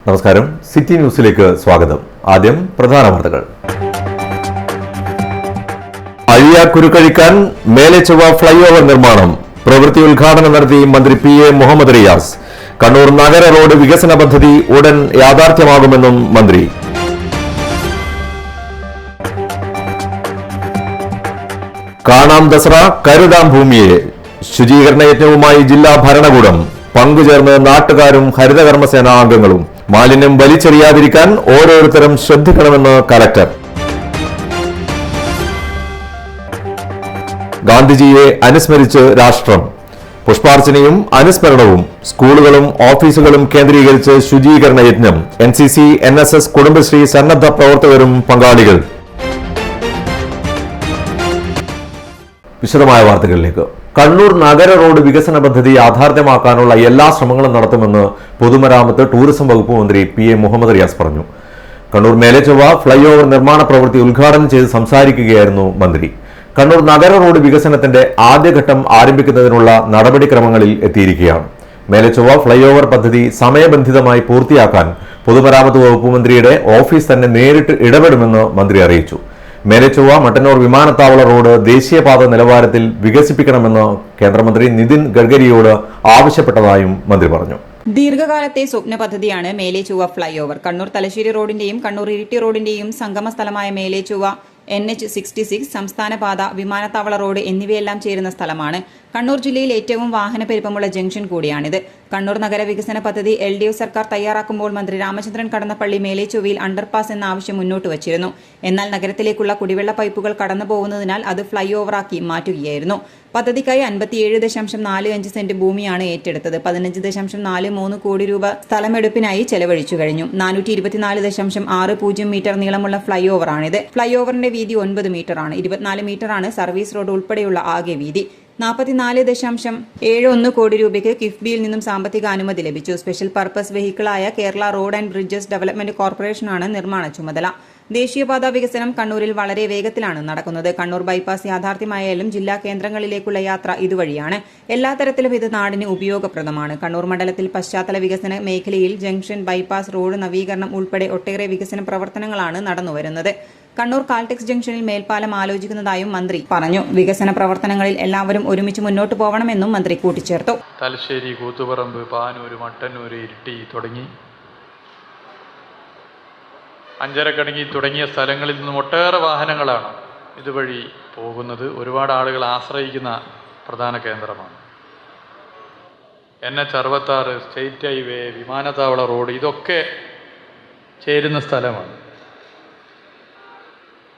നമസ്കാരം, സിറ്റി ന്യൂസിലേക്ക് സ്വാഗതം. ആദ്യം പ്രധാന വാർത്തകൾ. അഴിയ കുരുക്കഴിക്കാൻ മേലെ ചൊവ്വ ഫ്ലൈ ഓവർ നിർമ്മാണം പ്രവൃത്തി ഉദ്ഘാടനം നടത്തി മന്ത്രി PA മുഹമ്മദ് റിയാസ്. കണ്ണൂർ നഗര റോഡ് വികസന പദ്ധതി ഉടൻ യാഥാർത്ഥ്യമാകുമെന്നും മന്ത്രി. കാണാം ദസറ കരുതാം ഭൂമിയെ ശുചീകരണ യജ്ഞവുമായി ജില്ലാ ഭരണകൂടം. പങ്കുചേർന്ന് നാട്ടുകാരും ഹരിതകർമ്മസേനാ അംഗങ്ങളും. മാലിന്യം വലിച്ചെറിയാതിരിക്കാൻ ഓരോരുത്തരും ശ്രദ്ധിക്കണമെന്ന് കലക്ടർ. ഗാന്ധിജിയെ അനുസ്മരിച്ച് രാഷ്ട്രം. പുഷ്പാർച്ചനയും അനുസ്മരണവും സ്കൂളുകളും ഓഫീസുകളും കേന്ദ്രീകരിച്ച് ശുചീകരണ യജ്ഞം. NCC, NSS, കുടുംബശ്രീ സന്നദ്ധ പ്രവർത്തകരും പങ്കാളികൾ. വിശദമായ വാർത്തകളിലേക്ക്. കണ്ണൂർ നഗര റോഡ് വികസന പദ്ധതി യാഥാർത്ഥ്യമാക്കാനുള്ള എല്ലാ ശ്രമങ്ങളും നടത്തുമെന്ന് പൊതുമരാമത്ത് ടൂറിസം വകുപ്പ് മന്ത്രി PA മുഹമ്മദ് റിയാസ് പറഞ്ഞു. കണ്ണൂർ മേലെ ചൊവ്വ ഫ്ലൈ ഓവർ നിർമ്മാണ പ്രവൃത്തി ഉദ്ഘാടനം ചെയ്ത് സംസാരിക്കുകയായിരുന്നു മന്ത്രി. കണ്ണൂർ നഗര റോഡ് വികസനത്തിന്റെ ആദ്യഘട്ടം ആരംഭിക്കുന്നതിനുള്ള നടപടിക്രമങ്ങളിൽ എത്തിയിരിക്കുകയാണ്. മേലെ ചൊവ്വ ഫ്ലൈ ഓവർ പദ്ധതി സമയബന്ധിതമായി പൂർത്തിയാക്കാൻ പൊതുമരാമത്ത് വകുപ്പ് മന്ത്രിയുടെ ഓഫീസ് തന്നെ നേരിട്ട് ഇടപെടുമെന്ന് മന്ത്രി അറിയിച്ചു. മേലെ ചൊവ്വ മട്ടന്നൂർ വിമാനത്താവള റോഡ് ദേശീയപാത നിലവാരത്തിൽ വികസിപ്പിക്കണമെന്ന് കേന്ദ്രമന്ത്രി നിതിൻ ഗഡ്കരിയോട് ആവശ്യപ്പെട്ടതായും മന്ത്രി പറഞ്ഞു. ദീർഘകാലത്തെ സ്വപ്ന പദ്ധതിയാണ് മേലെ ചൊവ്വ ഫ്ലൈ ഓവർ. കണ്ണൂർ തലശ്ശേരി റോഡിന്റെയും കണ്ണൂർ ഇരിട്ടി റോഡിന്റെയും സംഗമ സ്ഥലമായ മേലെ ചൊവ്വ NH66 സംസ്ഥാന പാത, വിമാനത്താവള റോഡ് എന്നിവയെല്ലാം ചേരുന്ന സ്ഥലമാണ്. കണ്ണൂർ ജില്ലയിൽ ഏറ്റവും വാഹനപ്പെരുപ്പമുള്ള ജംഗ്ഷൻ കൂടിയാണിത്. കണ്ണൂർ നഗര വികസന പദ്ധതി LDF സർക്കാർ തയ്യാറാക്കുമ്പോൾ മന്ത്രി രാമചന്ദ്രൻ കടന്നപ്പള്ളി മേലെ ചൊവ്വയിൽ അണ്ടർപാസ് എന്ന ആവശ്യം മുന്നോട്ട് വച്ചിരുന്നു. എന്നാൽ നഗരത്തിലേക്കുള്ള കുടിവെള്ള പൈപ്പുകൾ കടന്നു പോകുന്നതിനാൽ അത് ഫ്ലൈ ഓവറാക്കി മാറ്റുകയായിരുന്നു. പദ്ധതിക്കായി 57.45 സെന്റ് ഭൂമിയാണ് ഏറ്റെടുത്തത്. 15.43 കോടി രൂപ സ്ഥലമെടുപ്പിനായി ചെലവഴിച്ചു കഴിഞ്ഞു. 424.60 മീറ്റർ നീളമുള്ള ഫ്ലൈ ഓവറാണിത്. ഫ്ലൈ ഓവറിന്റെ വീതി 9 മീറ്ററാണ്. 24 മീറ്ററാണ് സർവീസ് റോഡ് ഉൾപ്പെടെയുള്ള ആകെ വീതി. 44.71 കോടി രൂപയ്ക്ക് കിഫ്ബിയിൽ നിന്നും സാമ്പത്തിക അനുമതി ലഭിച്ചു. സ്പെഷ്യൽ പർപ്പസ് വെഹിക്കിളായ Kerala road and bridges development കോർപ്പറേഷനാണ് നിർമ്മാണ ചുമതല. ദേശീയപാത വികസനം കണ്ണൂരിൽ വളരെ വേഗത്തിലാണ് നടക്കുന്നത്. കണ്ണൂർ ബൈപ്പാസ് യാഥാർത്ഥ്യമായാലും ജില്ലാ കേന്ദ്രങ്ങളിലേക്കുള്ള യാത്ര ഇതുവഴിയാണ്. എല്ലാ തരത്തിലും ഇത് നാടിന് ഉപയോഗപ്രദമാണ്. കണ്ണൂർ മണ്ഡലത്തിൽ പശ്ചാത്തല വികസന മേഖലയിൽ ജംഗ്ഷൻ, ബൈപ്പാസ്, റോഡ് നവീകരണം ഉൾപ്പെടെ ഒട്ടേറെ വികസന പ്രവർത്തനങ്ങളാണ് നടന്നുവരുന്നത്. കണ്ണൂർ കാൽടെക്സ് ജംഗ്ഷനിൽ മേൽപ്പാലം ആലോചിക്കുന്നതായും മന്ത്രി പറഞ്ഞു. വികസന പ്രവർത്തനങ്ങളിൽ എല്ലാവരും ഒരുമിച്ച് മുന്നോട്ട് പോകണമെന്നും മന്ത്രി കൂട്ടിച്ചേർത്തു. തലശ്ശേരി, കൂത്തുപറമ്പ്, പാനൂർ, മട്ടന്നൂർ, ഇരിട്ടി തുടങ്ങി അഞ്ചരക്കടങ്ങി തുടങ്ങിയ സ്ഥലങ്ങളിൽ നിന്നും ഒട്ടേറെ വാഹനങ്ങളാണ് ഇതുവഴി പോകുന്നത്. ഒരുപാട് ആളുകൾ ആശ്രയിക്കുന്ന പ്രധാന കേന്ദ്രമാണ്. NH66, സ്റ്റേറ്റ് ഹൈവേ, വിമാനത്താവള റോഡ് ഇതൊക്കെ ചേരുന്ന സ്ഥലമാണ്.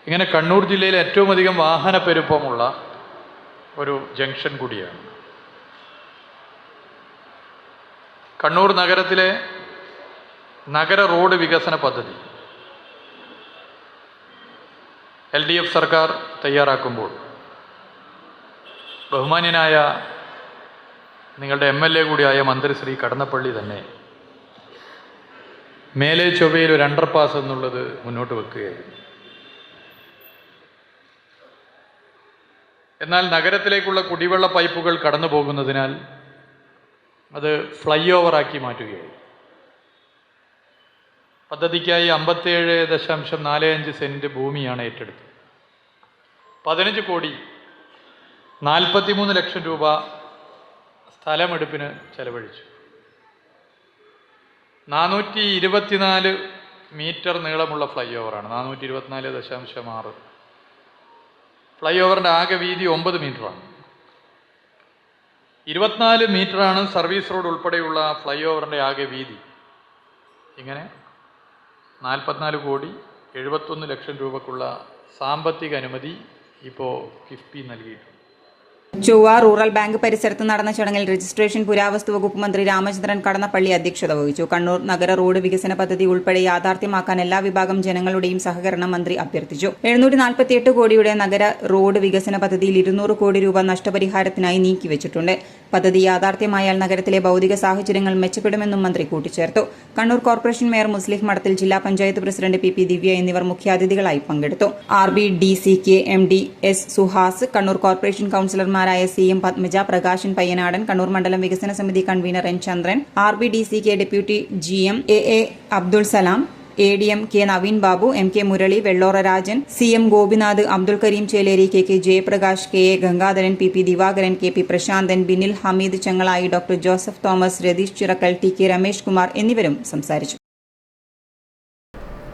ഇങ്ങനെ കണ്ണൂർ ജില്ലയിൽ ഏറ്റവും അധികം വാഹനപ്പെരുപ്പമുള്ള ഒരു ജംഗ്ഷൻ കൂടിയാണ്. കണ്ണൂർ നഗരത്തിലെ നഗര റോഡ് വികസന പദ്ധതി LDF സർക്കാർ തയ്യാറാക്കുമ്പോൾ ബഹുമാന്യനായ നിങ്ങളുടെ MLA കൂടിയായ മന്ത്രി ശ്രീ കടന്നപ്പള്ളി തന്നെ മേലെ ചൊവ്വയിൽ ഒരു അണ്ടർപാസ് എന്നുള്ളത് മുന്നോട്ട് വെക്കുകയായിരുന്നു. എന്നാൽ നഗരത്തിലേക്കുള്ള കുടിവെള്ള പൈപ്പുകൾ കടന്നു പോകുന്നതിനാൽ അത് ഫ്ലൈ ഓവറാക്കി മാറ്റുകയായി. പദ്ധതിക്കായി 57.45 സെന്റ് ഭൂമിയാണ് ഏറ്റെടുത്തത്. 15 കോടി 43 ലക്ഷം രൂപ സ്ഥലമെടുപ്പിന് ചെലവഴിച്ചു. 424 മീറ്റർ നീളമുള്ള ഫ്ലൈ ഓവറാണ്. 424.6. ഫ്ലൈ ഓവറിൻ്റെ ആകെ വീതി 9 മീറ്ററാണ്. 24 മീറ്ററാണ് സർവീസ് റോഡ് ഉൾപ്പെടെയുള്ള ഫ്ലൈ ഓവറിൻ്റെ ആകെ വീതി. ഇങ്ങനെ 44 കോടി 71 ലക്ഷം രൂപക്കുള്ള സാമ്പത്തിക അനുമതി ഇപ്പോൾ കിഫ്ബി നൽകിയിട്ടുണ്ട്. ചൊവ്വ റൂറൽ ബാങ്ക് പരിസരത്ത് നടന്ന ചടങ്ങിൽ രജിസ്ട്രേഷൻ പുരാവസ്തു വകുപ്പ് മന്ത്രി രാമചന്ദ്രൻ കടന്നപ്പള്ളി അധ്യക്ഷത വഹിച്ചു. കണ്ണൂർ നഗര റോഡ് വികസന പദ്ധതി ഉൾപ്പെടെ യാഥാർത്ഥ്യമാക്കാൻ എല്ലാ വിഭാഗം ജനങ്ങളുടെയും സഹകരണം മന്ത്രി അഭ്യർത്ഥിച്ചു. 748 കോടിയുടെ നഗര റോഡ് വികസന പദ്ധതിയിൽ 200 കോടി രൂപ നഷ്ടപരിഹാരത്തിനായി നീക്കിവച്ചിട്ടുണ്ട്. പദ്ധതി യാഥാർത്ഥ്യമായാൽ നഗരത്തിലെ ഭൗതിക സാഹചര്യങ്ങൾ മെച്ചപ്പെടുമെന്നും മന്ത്രി കൂട്ടിച്ചേർത്തു. കണ്ണൂർ കോർപ്പറേഷൻ മേയർ മുസ്ലിം മഠത്തിൽ, ജില്ലാ പഞ്ചായത്ത് പ്രസിഡന്റ് പി ദിവ്യ എന്നിവർ മുഖ്യാതിഥികളായി പങ്കെടുത്തു. RBDCK MD S Suhas, Kannur corporation കൌൺസിലർമാരായ CM പത്മജ, പ്രകാശൻ പയ്യനാടൻ, കണ്ണൂർ മണ്ഡലം വികസന സമിതി convener N Chandran, RBDCK deputy GM AA Abdul Salam, ADM K Naveen Babu, MK Murali, Vellora Rajan, CM Gopinath, Abdul Kareem Cheleri, KK Jayaprakash, KA Gangadharan, PP Divakaran, KP Prasanthan, Binil Hameed Changalayi, doctor Joseph Thomas, Ratheesh Chirakkal, TK Ramesh Kumar എന്നിവരും സംസാരിച്ചു.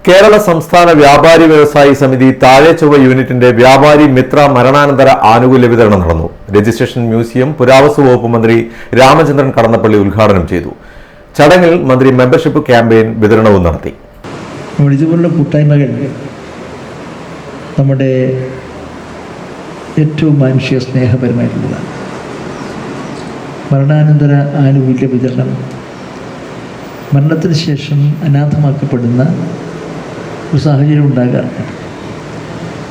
കേരള സംസ്ഥാന വ്യാപാരി വ്യവസായി സമിതി താഴെചൊവ്വ യൂണിറ്റിന്റെ വ്യാപാരി മിത്ര മരണാനന്തര ആനുകൂല്യ വിതരണം നടന്നു. രജിസ്ട്രേഷൻ മ്യൂസിയം പുരാവസ്തു വകുപ്പ് മന്ത്രി രാമചന്ദ്രൻ കടന്നപ്പള്ളി ഉദ്ഘാടനം ചെയ്തു. ചടങ്ങിൽ മന്ത്രി മെമ്പർഷിപ്പ് ക്യാമ്പയിൻ വിതരണവും നടത്തി. ഇതുപോലുള്ള കൂട്ടായ്മകൾ നമ്മുടെ ഏറ്റവും മാനുഷിക സ്നേഹപരമായിട്ടുള്ളതാണ്. മരണാനന്തര ആനുകൂല്യ വിതരണം മരണത്തിന് ശേഷം അനാഥമാക്കപ്പെടുന്ന ഒരു സാഹചര്യം ഉണ്ടാകാറുണ്ട്.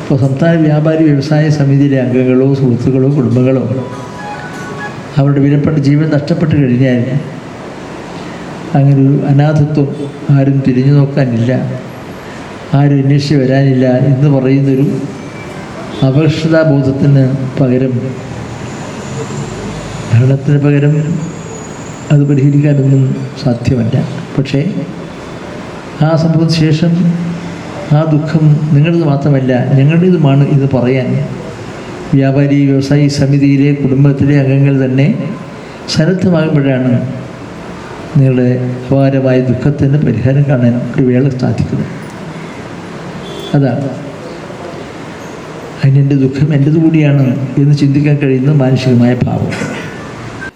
ഇപ്പോൾ സംസ്ഥാന വ്യാപാരി വ്യവസായ സമിതിയിലെ അംഗങ്ങളോ സുഹൃത്തുക്കളോ കുടുംബങ്ങളോ അവരുടെ വിലപ്പെട്ട ജീവൻ നഷ്ടപ്പെട്ട് കഴിഞ്ഞാൽ അങ്ങനൊരു അനാഥത്വം ആരും തിരിഞ്ഞു നോക്കാനില്ല, ആരും അന്വേഷിച്ച് വരാനില്ല എന്ന് പറയുന്നൊരു അപകർഷതാബോധത്തിന് പകരം, മരണത്തിന് പകരം അത് പരിഹരിക്കാനൊന്നും സാധ്യമല്ല. പക്ഷേ ആ സംഭവത്തിന് ശേഷം ആ ദുഃഖം നിങ്ങളുടേത് മാത്രമല്ല ഞങ്ങളുടേതുമാണ് ഇത് പറയാൻ വ്യാപാരി വ്യവസായി സമിതിയിലെ കുടുംബത്തിലെ അംഗങ്ങൾ തന്നെ സന്നദ്ധമാകുമ്പോഴാണ് നിങ്ങളുടെ അപാരമായ ദുഃഖത്തിന് പരിഹാരം കാണാൻ ഒരു വേള സാധിക്കുന്നത്. അതാണ് അതിനെൻ്റെ ദുഃഖം എൻ്റേത് കൂടിയാണ് എന്ന് ചിന്തിക്കാൻ കഴിയുന്ന മാനസികമായ ഭാവം.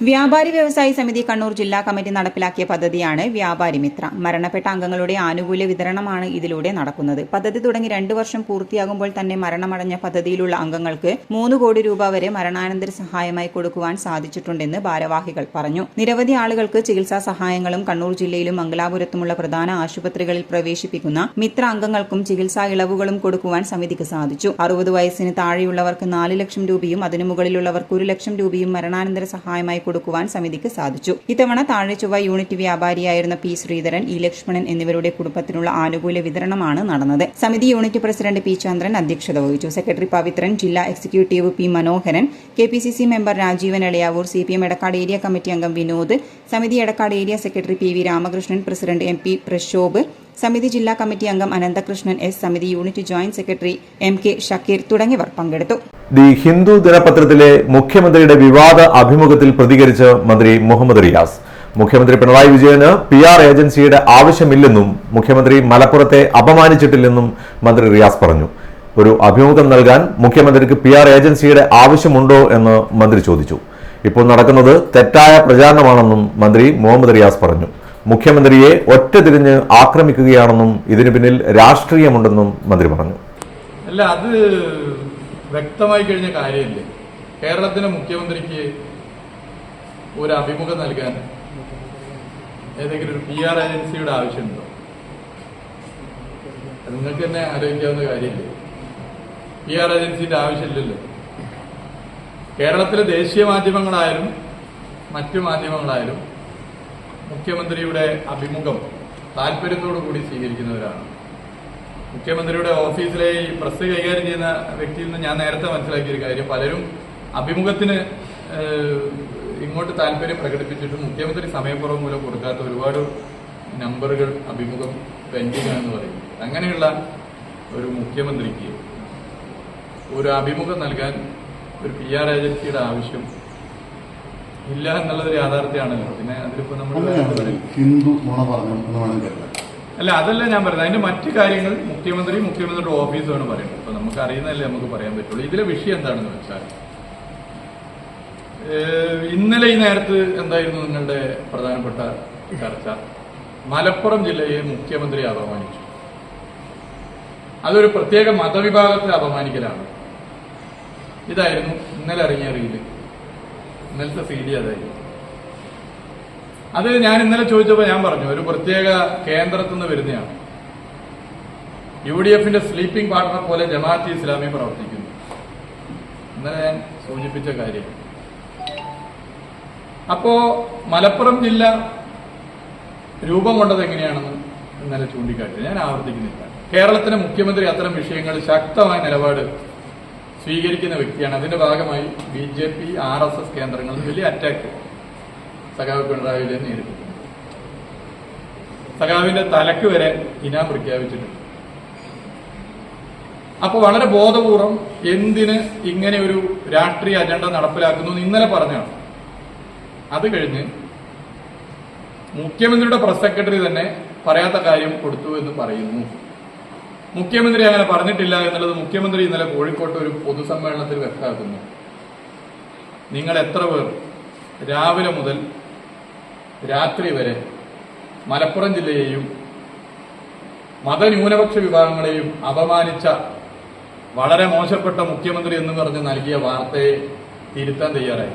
വ്യാപാരി വ്യവസായി സമിതി കണ്ണൂർ ജില്ലാ കമ്മിറ്റി നടപ്പിലാക്കിയ പദ്ധതിയാണ് വ്യാപാരി മിത്ര. മരണപ്പെട്ട അംഗങ്ങളുടെ ആനുകൂല്യ വിതരണമാണ് ഇതിലൂടെ നടക്കുന്നത്. പദ്ധതി തുടങ്ങി 2 വർഷം പൂർത്തിയാകുമ്പോൾ തന്നെ മരണമടഞ്ഞ പദ്ധതിയിലുള്ള അംഗങ്ങൾക്ക് 3 കോടി രൂപ വരെ മരണാനന്തര സഹായമായി കൊടുക്കുവാൻ സാധിച്ചിട്ടുണ്ടെന്ന് ഭാരവാഹികൾ പറഞ്ഞു. നിരവധി ആളുകൾക്ക് ചികിത്സാ സഹായങ്ങളും കണ്ണൂർ ജില്ലയിലും മംഗലാപുരത്തുമുള്ള പ്രധാന ആശുപത്രികളിൽ പ്രവേശിപ്പിക്കുന്ന മിത്ര അംഗങ്ങൾക്കും ചികിത്സാ ഇളവുകളും കൊടുക്കുവാൻ സമിതിക്ക് സാധിച്ചു. 60 വയസ്സിന് താഴെയുള്ളവർക്ക് 4 ലക്ഷം രൂപയും അതിനു മുകളിലുള്ളവർക്ക് 1 ലക്ഷം രൂപയും മരണാനന്തര സഹായമായി കൊടുക്കുവാൻ സമിതിക്ക് സാധിച്ചു. ഇത്തവണ താഴെചൊവ്വ യൂണിറ്റ് വ്യാപാരിയായിരുന്ന P ശ്രീധരൻ, E ലക്ഷ്മണൻ എന്നിവരുടെ കുടുംബത്തിനുള്ള ആനുകൂല്യ വിതരണമാണ് നടന്നത്. സമിതി യൂണിറ്റ് പ്രസിഡന്റ് P ചന്ദ്രൻ അധ്യക്ഷത വഹിച്ചു. സെക്രട്ടറി പവിത്രൻ, ജില്ലാ എക്സിക്യൂട്ടീവ് P മനോഹരൻ, KPCC member Rajeevan Elayavoor, CPM Edakkad area committee അംഗം വിനോദ്, സമിതി Edakkad area secretary PV Ramakrishnan, president MP Prashobh, സമിതി ജില്ലാ കമ്മിറ്റി അംഗം അനന്തകൃഷ്ണൻ S, സമിതി unit joint secretary MK Shakir തുടങ്ങിയവർ പങ്കെടുത്തു. ദി ഹിന്ദു ദിനപത്രത്തിലെ മുഖ്യമന്ത്രിയുടെ വിവാദ അഭിമുഖത്തിൽ പ്രതികരിച്ച് മന്ത്രി മുഹമ്മദ് റിയാസ്. മുഖ്യമന്ത്രി പിണറായി വിജയന് PR ഏജൻസിയുടെ ആവശ്യമില്ലെന്നും മുഖ്യമന്ത്രി മലപ്പുറത്തെ അപമാനിച്ചിട്ടില്ലെന്നും മന്ത്രി റിയാസ് പറഞ്ഞു. ഒരു അഭിമുഖം നൽകാൻ മുഖ്യമന്ത്രിക്ക് PR ഏജൻസിയുടെ ആവശ്യമുണ്ടോ എന്ന് മന്ത്രി ചോദിച്ചു. ഇപ്പോൾ നടക്കുന്നത് തെറ്റായ പ്രചാരണമാണെന്നും മന്ത്രി മുഹമ്മദ് റിയാസ് പറഞ്ഞു. മുഖ്യമന്ത്രിയെ ഒറ്റതിരിഞ്ഞ് ആക്രമിക്കുകയാണെന്നും ഇതിനു പിന്നിൽ രാഷ്ട്രീയമുണ്ടെന്നും മന്ത്രി പറഞ്ഞു. അല്ല, അത് വ്യക്തമായി കഴിഞ്ഞ കാര്യമില്ലേ. കേരളത്തിലെ മുഖ്യമന്ത്രിക്ക് ഒരു അഭിമുഖം നൽകാൻ ഏതെങ്കിലും ഒരു PR ഏജൻസിയുടെ ആവശ്യമുണ്ടോ? നിങ്ങൾക്ക് തന്നെ ആലോചിക്കാവുന്ന കാര്യമില്ലേ. PR ഏജൻസിന്റെ ആവശ്യമില്ലല്ലോ. കേരളത്തിലെ ദേശീയ മാധ്യമങ്ങളായാലും മറ്റു മാധ്യമങ്ങളായാലും മുഖ്യമന്ത്രിയുടെ അഭിമുഖം താല്പര്യത്തോടു കൂടി സ്വീകരിക്കുന്നവരാണ്. മുഖ്യമന്ത്രിയുടെ ഓഫീസിലെ ഈ പ്രസ് കൈകാര്യം ചെയ്യുന്ന വ്യക്തിയിൽ നിന്ന് ഞാൻ നേരത്തെ മനസ്സിലാക്കിയൊരു കാര്യം, പലരും അഭിമുഖത്തിന് ഇങ്ങോട്ട് താല്പര്യം പ്രകടിപ്പിച്ചിട്ടും മുഖ്യമന്ത്രി സമയക്കുറവ് മൂലം കൊടുക്കാത്ത ഒരുപാട് നമ്പറുകൾ അഭിമുഖം പെൻഡിംഗ് ആണെന്ന് പറയും. അങ്ങനെയുള്ള ഒരു മുഖ്യമന്ത്രിക്ക് ഒരു അഭിമുഖം നൽകാൻ ഒരു PR ഏജൻസിയുടെ ആവശ്യം ഇല്ല എന്നുള്ളത് യാഥാർത്ഥ്യമാണല്ലോ. പിന്നെ അതിലിപ്പോ നമ്മൾ ഹിന്ദു നുണ പറഞ്ഞു അല്ല, അതല്ല ഞാൻ പറയുന്നത്. അതിന്റെ മറ്റു കാര്യങ്ങൾ മുഖ്യമന്ത്രിയുടെ ഓഫീസാണ് പറയുന്നത്. അപ്പൊ നമുക്ക് അറിയുന്നതല്ലേ നമുക്ക് പറയാൻ പറ്റുള്ളൂ. ഇതിലെ വിഷയം എന്താണെന്ന് വെച്ചാൽ, ഇന്നലെ ഈ നേരത്ത് എന്തായിരുന്നു നിങ്ങളുടെ പ്രധാനപ്പെട്ട ചർച്ച? മലപ്പുറം ജില്ലയെ മുഖ്യമന്ത്രി അപമാനിച്ചു. അതൊരു പ്രത്യേക മതവിഭാഗത്തെ അപമാനിക്കലാണ്. ഇതായിരുന്നു ഇന്നലെ ഇറങ്ങിയ റീല്, ഇന്നലത്തെ CD അതായിരുന്നു. അത് ഞാൻ ഇന്നലെ ചോദിച്ചപ്പോൾ ഞാൻ പറഞ്ഞു, ഒരു പ്രത്യേക കേന്ദ്രത്തിൽ നിന്ന് വരുന്നതാണ്. UDFന്റെ സ്ലീപ്പിംഗ് പാർട്ണർ പോലെ ജമാഅത്തെ ഇസ്ലാമി പ്രവർത്തിക്കുന്നു. ഇന്നലെ ഞാൻ സൂചിപ്പിച്ച കാര്യം. അപ്പോൾ മലപ്പുറം ജില്ല രൂപം കൊണ്ടത് എങ്ങനെയാണെന്ന് ഇന്നലെ ചൂണ്ടിക്കാട്ടി ഞാൻ ആവർത്തിക്കുന്നില്ല. കേരളത്തിലെ മുഖ്യമന്ത്രി അത്തരം വിഷയങ്ങൾ ശക്തമായ നിലപാട് സ്വീകരിക്കുന്ന വ്യക്തിയാണ്. അതിന്റെ ഭാഗമായി BJP RSS കേന്ദ്രങ്ങളിൽ വലിയ അറ്റാക്ക് സഖാവ് പിണറായി വിജയൻ നേരിട്ടു. സഖാവിന്റെ തലക്ക് വരെ ഇനാം പ്രഖ്യാപിച്ചിട്ടുണ്ട്. അപ്പോൾ വളരെ ബോധപൂർവം എന്തിന് ഇങ്ങനെ ഒരു രാഷ്ട്രീയ അജണ്ട നടപ്പിലാക്കുന്നു എന്ന് ഇന്നലെ പറഞ്ഞാണ്. അത് കഴിഞ്ഞ് മുഖ്യമന്ത്രിയുടെ പ്രസ് സെക്രട്ടറി തന്നെ പറയാത്ത കാര്യം കൊടുത്തു എന്ന് പറയുന്നു. മുഖ്യമന്ത്രി അങ്ങനെ പറഞ്ഞിട്ടില്ല എന്നുള്ളത് മുഖ്യമന്ത്രി ഇന്നലെ കോഴിക്കോട്ട് ഒരു പൊതുസമ്മേളനത്തിൽ വ്യക്തമാക്കുന്നു. നിങ്ങൾ എത്ര പേർ രാവിലെ മുതൽ രാത്രി വരെ മലപ്പുറം ജില്ലയെയും മതന്യൂനപക്ഷ വിഭാഗങ്ങളെയും അപമാനിച്ച വളരെ മോശപ്പെട്ട മുഖ്യമന്ത്രി എന്ന് പറഞ്ഞ് നൽകിയ വാർത്തയെ തിരുത്താൻ തയ്യാറായി?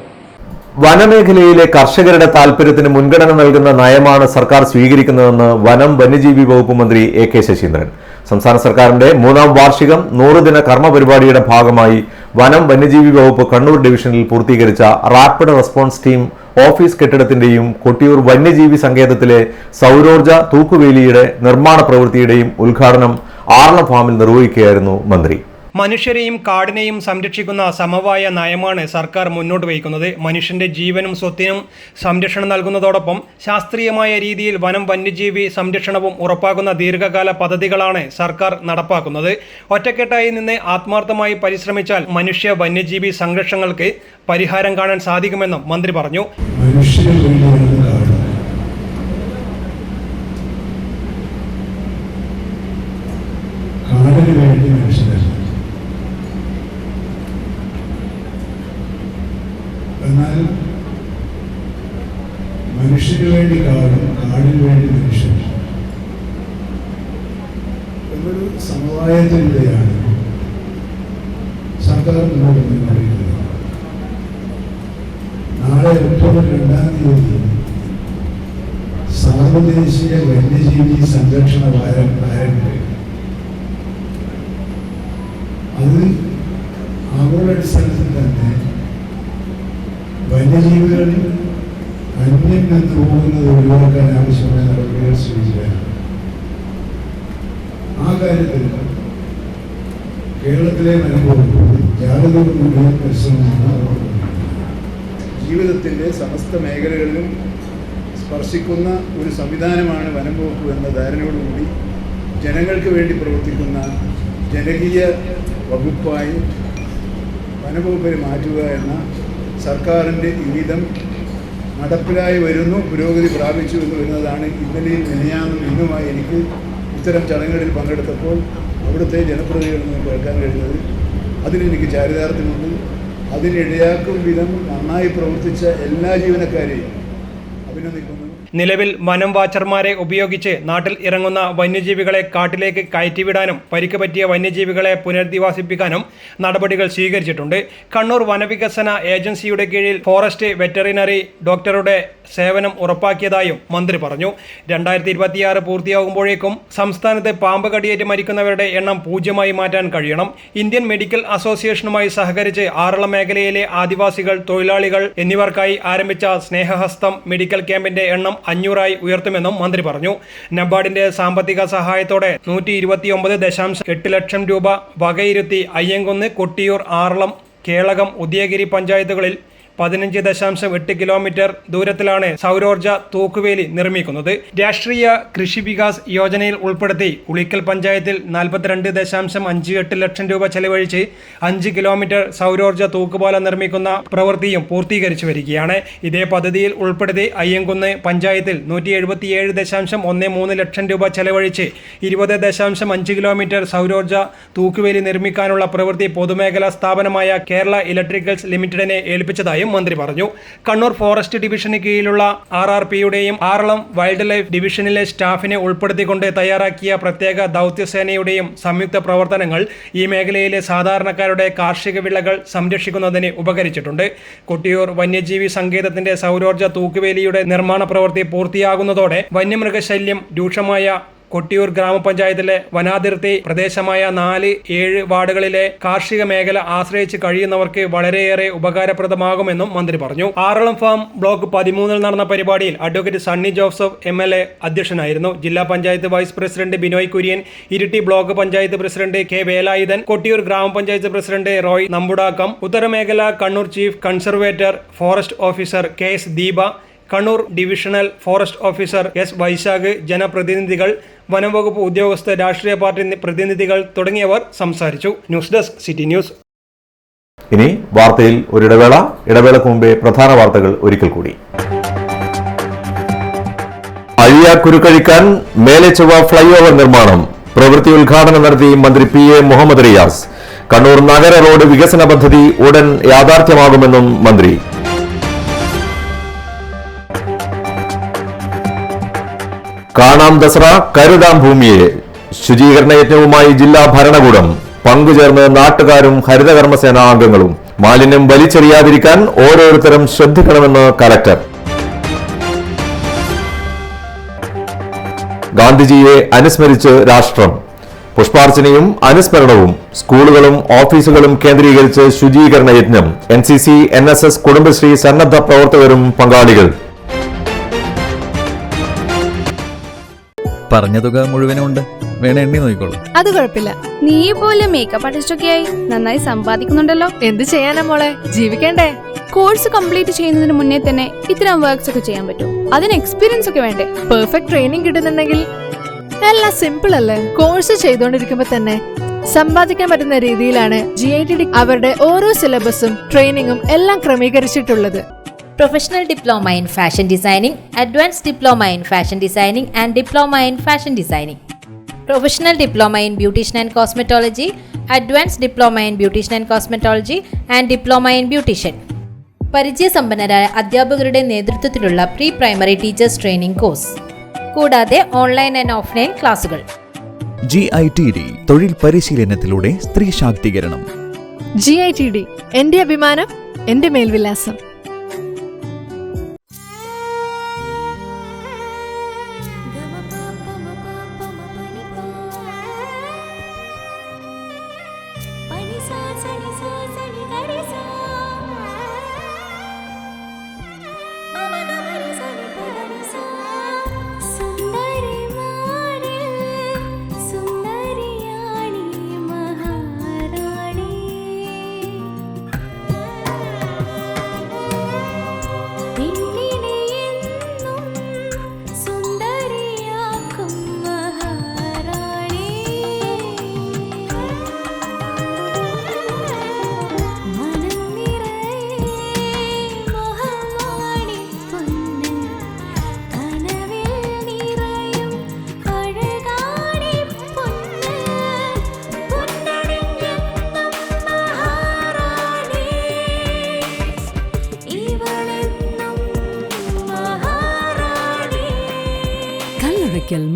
വനമേഖലയിലെ കർഷകരുടെ താൽപര്യത്തിന് മുൻഗണന നൽകുന്ന നയമാണ് സർക്കാർ സ്വീകരിക്കുന്നതെന്ന് വനം വന്യജീവി വകുപ്പ് മന്ത്രി AK ശശീന്ദ്രൻ. സംസ്ഥാന സർക്കാരിന്റെ 3ാം വാർഷികം 100 ദിന കർമ്മ പരിപാടിയുടെ ഭാഗമായി വനം വന്യജീവി വകുപ്പ് കണ്ണൂർ ഡിവിഷനിൽ പൂർത്തീകരിച്ച റാപ്പിഡ് റെസ്പോൺസ് ടീം ഓഫീസ് കെട്ടിടത്തിന്റെയും കൊട്ടിയൂർ വന്യജീവി സങ്കേതത്തിലെ സൗരോർജ തൂക്കുവേലിയുടെ നിർമ്മാണ പ്രവൃത്തിയുടെയും ഉദ്ഘാടനം ആർളം ഫാമിൽ നിർവഹിക്കുകയായിരുന്നു മന്ത്രി. മനുഷ്യരെയും കാടിനെയും സംരക്ഷിക്കുന്ന സമവായ നയമാണ് സർക്കാർ മുന്നോട്ട് വയ്ക്കുന്നത്. മനുഷ്യന്റെ ജീവനും സ്വത്തിനും സംരക്ഷണം നൽകുന്നതോടൊപ്പം ശാസ്ത്രീയമായ രീതിയിൽ വനം വന്യജീവി സംരക്ഷണവും ഉറപ്പാക്കുന്ന ദീർഘകാല പദ്ധതികളാണ് സർക്കാർ നടപ്പാക്കുന്നത്. ഒറ്റക്കെട്ടായി നിന്ന് ആത്മാർത്ഥമായി പരിശ്രമിച്ചാൽ മനുഷ്യ വന്യജീവി സംഘർഷങ്ങൾക്ക് പരിഹാരം കാണാൻ സാധിക്കുമെന്നും മന്ത്രി പറഞ്ഞു. എന്നാൽ മനുഷ്യന് വേണ്ടി കാടും കാടിന് വേണ്ടി മനുഷ്യൻ എന്നൊരു സമവായത്തിലൂടെയാണ് സർക്കാർ മുന്നോട്ട് കൊണ്ടുപോയിരിക്കുന്നത്. നാളെ ഒക്ടോബർ 2-ാം തീയതി സാർവദേശീയ വന്യജീവി സംരക്ഷണ വാരം ആരംഭിക്കും. അത് ആഗോളാടിസ്ഥാനത്തിൽ തന്നെ വന്യജീവികൾ അന്യം നിന്ന് പോകുന്നത് ഒഴിവാക്കാൻ ആവശ്യമായ നടപടികൾ സ്വീകരിക്കാനാണ്. ആ കാര്യത്തിൽ കേരളത്തിലെ വനംവകുപ്പ് ജാഗ്രതയോടുകൂടിയ പരിശ്രമമാണ്. ജീവിതത്തിൻ്റെ സമസ്ത മേഖലകളിലും സ്പർശിക്കുന്ന ഒരു സംവിധാനമാണ് വനംവകുപ്പ് എന്ന ധാരണയോടുകൂടി ജനങ്ങൾക്ക് വേണ്ടി പ്രവർത്തിക്കുന്ന ജനകീയ വകുപ്പായി വനംവകുപ്പിനെ മാറ്റുക എന്ന സർക്കാരിൻ്റെ വിഹിതം നടപ്പിലായി വരുന്നു, പുരോഗതി പ്രാപിച്ചു എന്ന് വരുന്നതാണ് ഇന്നലെയും മിനിഞ്ഞാന്നും ഇന്നുമായി എനിക്ക് ഇത്തരം ചടങ്ങുകളിൽ പങ്കെടുത്തപ്പോൾ അവിടുത്തെ ജനപ്രതിനിധികളിൽ നിന്ന് കേൾക്കാൻ കഴിഞ്ഞത്. അതിനെനിക്ക് ചാരിതാർത്ഥ്യമുണ്ട്. അതിനിടയാക്കും വിധം നന്നായി പ്രവർത്തിച്ച എല്ലാ ജീവനക്കാരെയും അഭിനന്ദിക്കുന്നു. നിലവിൽ വനം വാച്ചർമാരെ ഉപയോഗിച്ച് നാട്ടിൽ ഇറങ്ങുന്ന വന്യജീവികളെ കാട്ടിലേക്ക് കയറ്റിവിടാനും പരിക്ക് പറ്റിയ വന്യജീവികളെ പുനരധിവാസിപ്പിക്കാനും നടപടികൾ സ്വീകരിച്ചിട്ടുണ്ട്. കണ്ണൂർ വനവികസന ഏജൻസിയുടെ കീഴിൽ ഫോറസ്റ്റ് വെറ്ററിനറി ഡോക്ടറുടെ സേവനം ഉറപ്പാക്കിയതായും മന്ത്രി പറഞ്ഞു. 2026 പൂർത്തിയാകുമ്പോഴേക്കും സംസ്ഥാനത്ത് പാമ്പ് കടിയേറ്റ് മരിക്കുന്നവരുടെ എണ്ണം 0 മാറ്റാൻ കഴിയണം. ഇന്ത്യൻ മെഡിക്കൽ അസോസിയേഷനുമായി സഹകരിച്ച് ആറളം മേഖലയിലെ ആദിവാസികൾ, തൊഴിലാളികൾ എന്നിവർക്കായി ആരംഭിച്ച സ്നേഹഹസ്തം മെഡിക്കൽ ക്യാമ്പിന്റെ എണ്ണം 500 ഉയർത്തുമെന്നും മന്ത്രി പറഞ്ഞു. നബാർഡിന്റെ സാമ്പത്തിക സഹായത്തോടെ 129.8 ലക്ഷം രൂപ വകയിരുത്തി അയ്യങ്കുന്ന്, കൊട്ടിയൂർ, ആറളം, കേളകം, ഉദയഗിരി പഞ്ചായത്തുകളിൽ 15.8 കിലോമീറ്റർ ദൂരത്തിലാണ് സൗരോർജ തൂക്കുവേലി നിർമ്മിക്കുന്നത്. രാഷ്ട്രീയ കൃഷി വികാസ് യോജനയിൽ ഉൾപ്പെടുത്തി ഉളിക്കൽ പഞ്ചായത്തിൽ 42.58 ലക്ഷം രൂപ ചെലവഴിച്ച് 5 കിലോമീറ്റർ സൗരോർജ തൂക്കുപാലം നിർമ്മിക്കുന്ന പ്രവൃത്തിയും പൂർത്തീകരിച്ചു വരികയാണ്. ഇതേ പദ്ധതിയിൽ ഉൾപ്പെടുത്തി അയ്യങ്കുന്ന് പഞ്ചായത്തിൽ 177.13 ലക്ഷം രൂപ ചെലവഴിച്ച് 20.5 കിലോമീറ്റർ സൗരോർജ തൂക്കുവേലി നിർമ്മിക്കാനുള്ള പ്രവൃത്തി പൊതുമേഖലാ സ്ഥാപനമായ കേരള ഇലക്ട്രിക്കൽസ് ലിമിറ്റഡിനെ ഏൽപ്പിച്ചതായും മന്ത്രി പറഞ്ഞു. കണ്ണൂർ ഫോറസ്റ്റ് ഡിവിഷന് കീഴിലുള്ള RRPയുടെയും ആറളം വൈൽഡ് ലൈഫ് ഡിവിഷനിലെ സ്റ്റാഫിനെ ഉൾപ്പെടുത്തിക്കൊണ്ട് തയ്യാറാക്കിയ പ്രത്യേക ദൗത്യസേനയുടെയും സംയുക്ത പ്രവർത്തനങ്ങൾ ഈ മേഖലയിലെ സാധാരണക്കാരുടെ കാർഷിക വിളകൾ സംരക്ഷിക്കുന്നതിന് ഉപകരിച്ചിട്ടുണ്ട്. കൊട്ടിയൂർ വന്യജീവി സങ്കേതത്തിന്റെ സൗരോർജ തൂക്കുവേലിയുടെ നിർമ്മാണ പ്രവൃത്തി പൂർത്തിയാകുന്നതോടെ വന്യമൃഗശല്യം രൂക്ഷമായ കൊട്ടിയൂർ ഗ്രാമപഞ്ചായത്തിലെ വനാതിർത്തി പ്രദേശമായ 4-7 വാർഡുകളിലെ കാർഷിക മേഖല ആശ്രയിച്ച് കഴിയുന്നവർക്ക് വളരെയേറെ ഉപകാരപ്രദമാകുമെന്നും മന്ത്രി പറഞ്ഞു. ആറളം ഫാം ബ്ലോക്ക് 13 നടന്ന പരിപാടിയിൽ അഡ്വക്കേറ്റ് സണ്ണി ജോസഫ് MLA അധ്യക്ഷനായിരുന്നു. ജില്ലാ panchayat vice president Binoy Kurian, Iritty block panchayat president K Velayudhan, Kottiyoor grama panchayat president Roy Nambudakkam, ഉത്തരമേഖല Kannur chief conservator forest officer KS Deepa, Kannur divisional forest officer S Vaishakh, ജനപ്രതിനിധികൾ, വനംവകുപ്പ് ഉദ്യോഗസ്ഥർ, രാഷ്ട്രീയ പാർട്ടി പ്രതിനിധികൾ തുടങ്ങിയവർ സംസാരിച്ചു. News desk city news. ഇനി വാർത്തയിൽ ഒരിടവേള. ഇടവേളക്ക് മുമ്പേ പ്രധാന വാർത്തകൾ ഒരിക്കൽ കൂടി. അഴിയാക്കുരുക്കഴിക്കാൻ മേലെ ചൊവ്വ ഫ്ലൈ ഓവർ നിർമ്മാണം പ്രവൃത്തി ഉദ്ഘാടനം നടത്തി മന്ത്രി PA മുഹമ്മദ് റിയാസ്. കണ്ണൂർ നഗര റോഡ് വികസന പദ്ധതി ഉടൻ യാഥാർത്ഥ്യമാകുമെന്നും മന്ത്രി. കാണാം ദസറ കരുതാം ഭൂമിയെ ശുചീകരണ യജ്ഞവുമായി ജില്ലാ ഭരണകൂടം. പങ്കുചേർന്ന് നാട്ടുകാരും ഹരിതകർമ്മസേന അംഗങ്ങളും. മാലിന്യം വലിച്ചെറിയാതിരിക്കാൻ ഓരോരുത്തരും ശ്രദ്ധിക്കണമെന്ന് കലക്ടർ. ഗാന്ധിജിയെ അനുസ്മരിച്ച് രാഷ്ട്രം. പുഷ്പാർച്ചനയും അനുസ്മരണവും. സ്കൂളുകളും ഓഫീസുകളും കേന്ദ്രീകരിച്ച് ശുചീകരണ യജ്ഞം. NCC, NSS, കുടുംബശ്രീ സന്നദ്ധ പ്രവർത്തകരും പങ്കാളികൾ. പറഞ്ഞ തുക മുഴുവനുണ്ട്, വേണേ എണ്ണി നോക്കിക്കോളൂ. അത് കുഴപ്പമില്ല. നീ പോലും മേക്കപ്പ് ആർട്ടിസ്റ്റൊക്കെ ആയി നന്നായി സമ്പാദിക്കുന്നുണ്ടല്ലോ. എന്ത് ചെയ്യാനാ മോളെ, ജീവിക്കണ്ടേ? കോഴ്സ് കംപ്ലീറ്റ് ചെയ്യുന്നതിന് മുന്നേ തന്നെ ഇത്തരം വർക്ക്സ് ഒക്കെ ചെയ്യാൻ പറ്റും. അതിന് എക്സ്പീരിയൻസ് ഒക്കെ വേണ്ടേ? പെർഫെക്റ്റ് ട്രെയിനിങ് കിട്ടുന്നുണ്ടെങ്കിൽ എല്ലാം സിമ്പിൾ അല്ലേ? കോഴ്സ് ചെയ്തോണ്ടിരിക്കുമ്പോ തന്നെ സമ്പാദിക്കാൻ പറ്റുന്ന രീതിയിലാണ് GITD അവരുടെ ഓരോ സിലബസും ട്രെയിനിങ്ങും എല്ലാം ക്രമീകരിച്ചിട്ടുള്ളത്. Professional Diploma in Fashion Designing, Advanced Diploma in Fashion Designing and Diploma in Fashion Designing. Professional Diploma in Beautician and Cosmetology, Advanced Diploma in Beautician and Cosmetology and Diploma in Beautician. പരിചയസമ്പന്നരായ അധ്യാപകരുടെ നേതൃത്വത്തിലുള്ള pre primary teachers training course, കൂടാതെ online and offline ക്ലാസുകൾ. GITD തൊഴിൽ പരിശീലനത്തിലൂടെ സ്ത്രീ ശാക്തീകരണം. GITD എന്റെ അഭിമാനം, എന്റെ മേൽവിലാസം.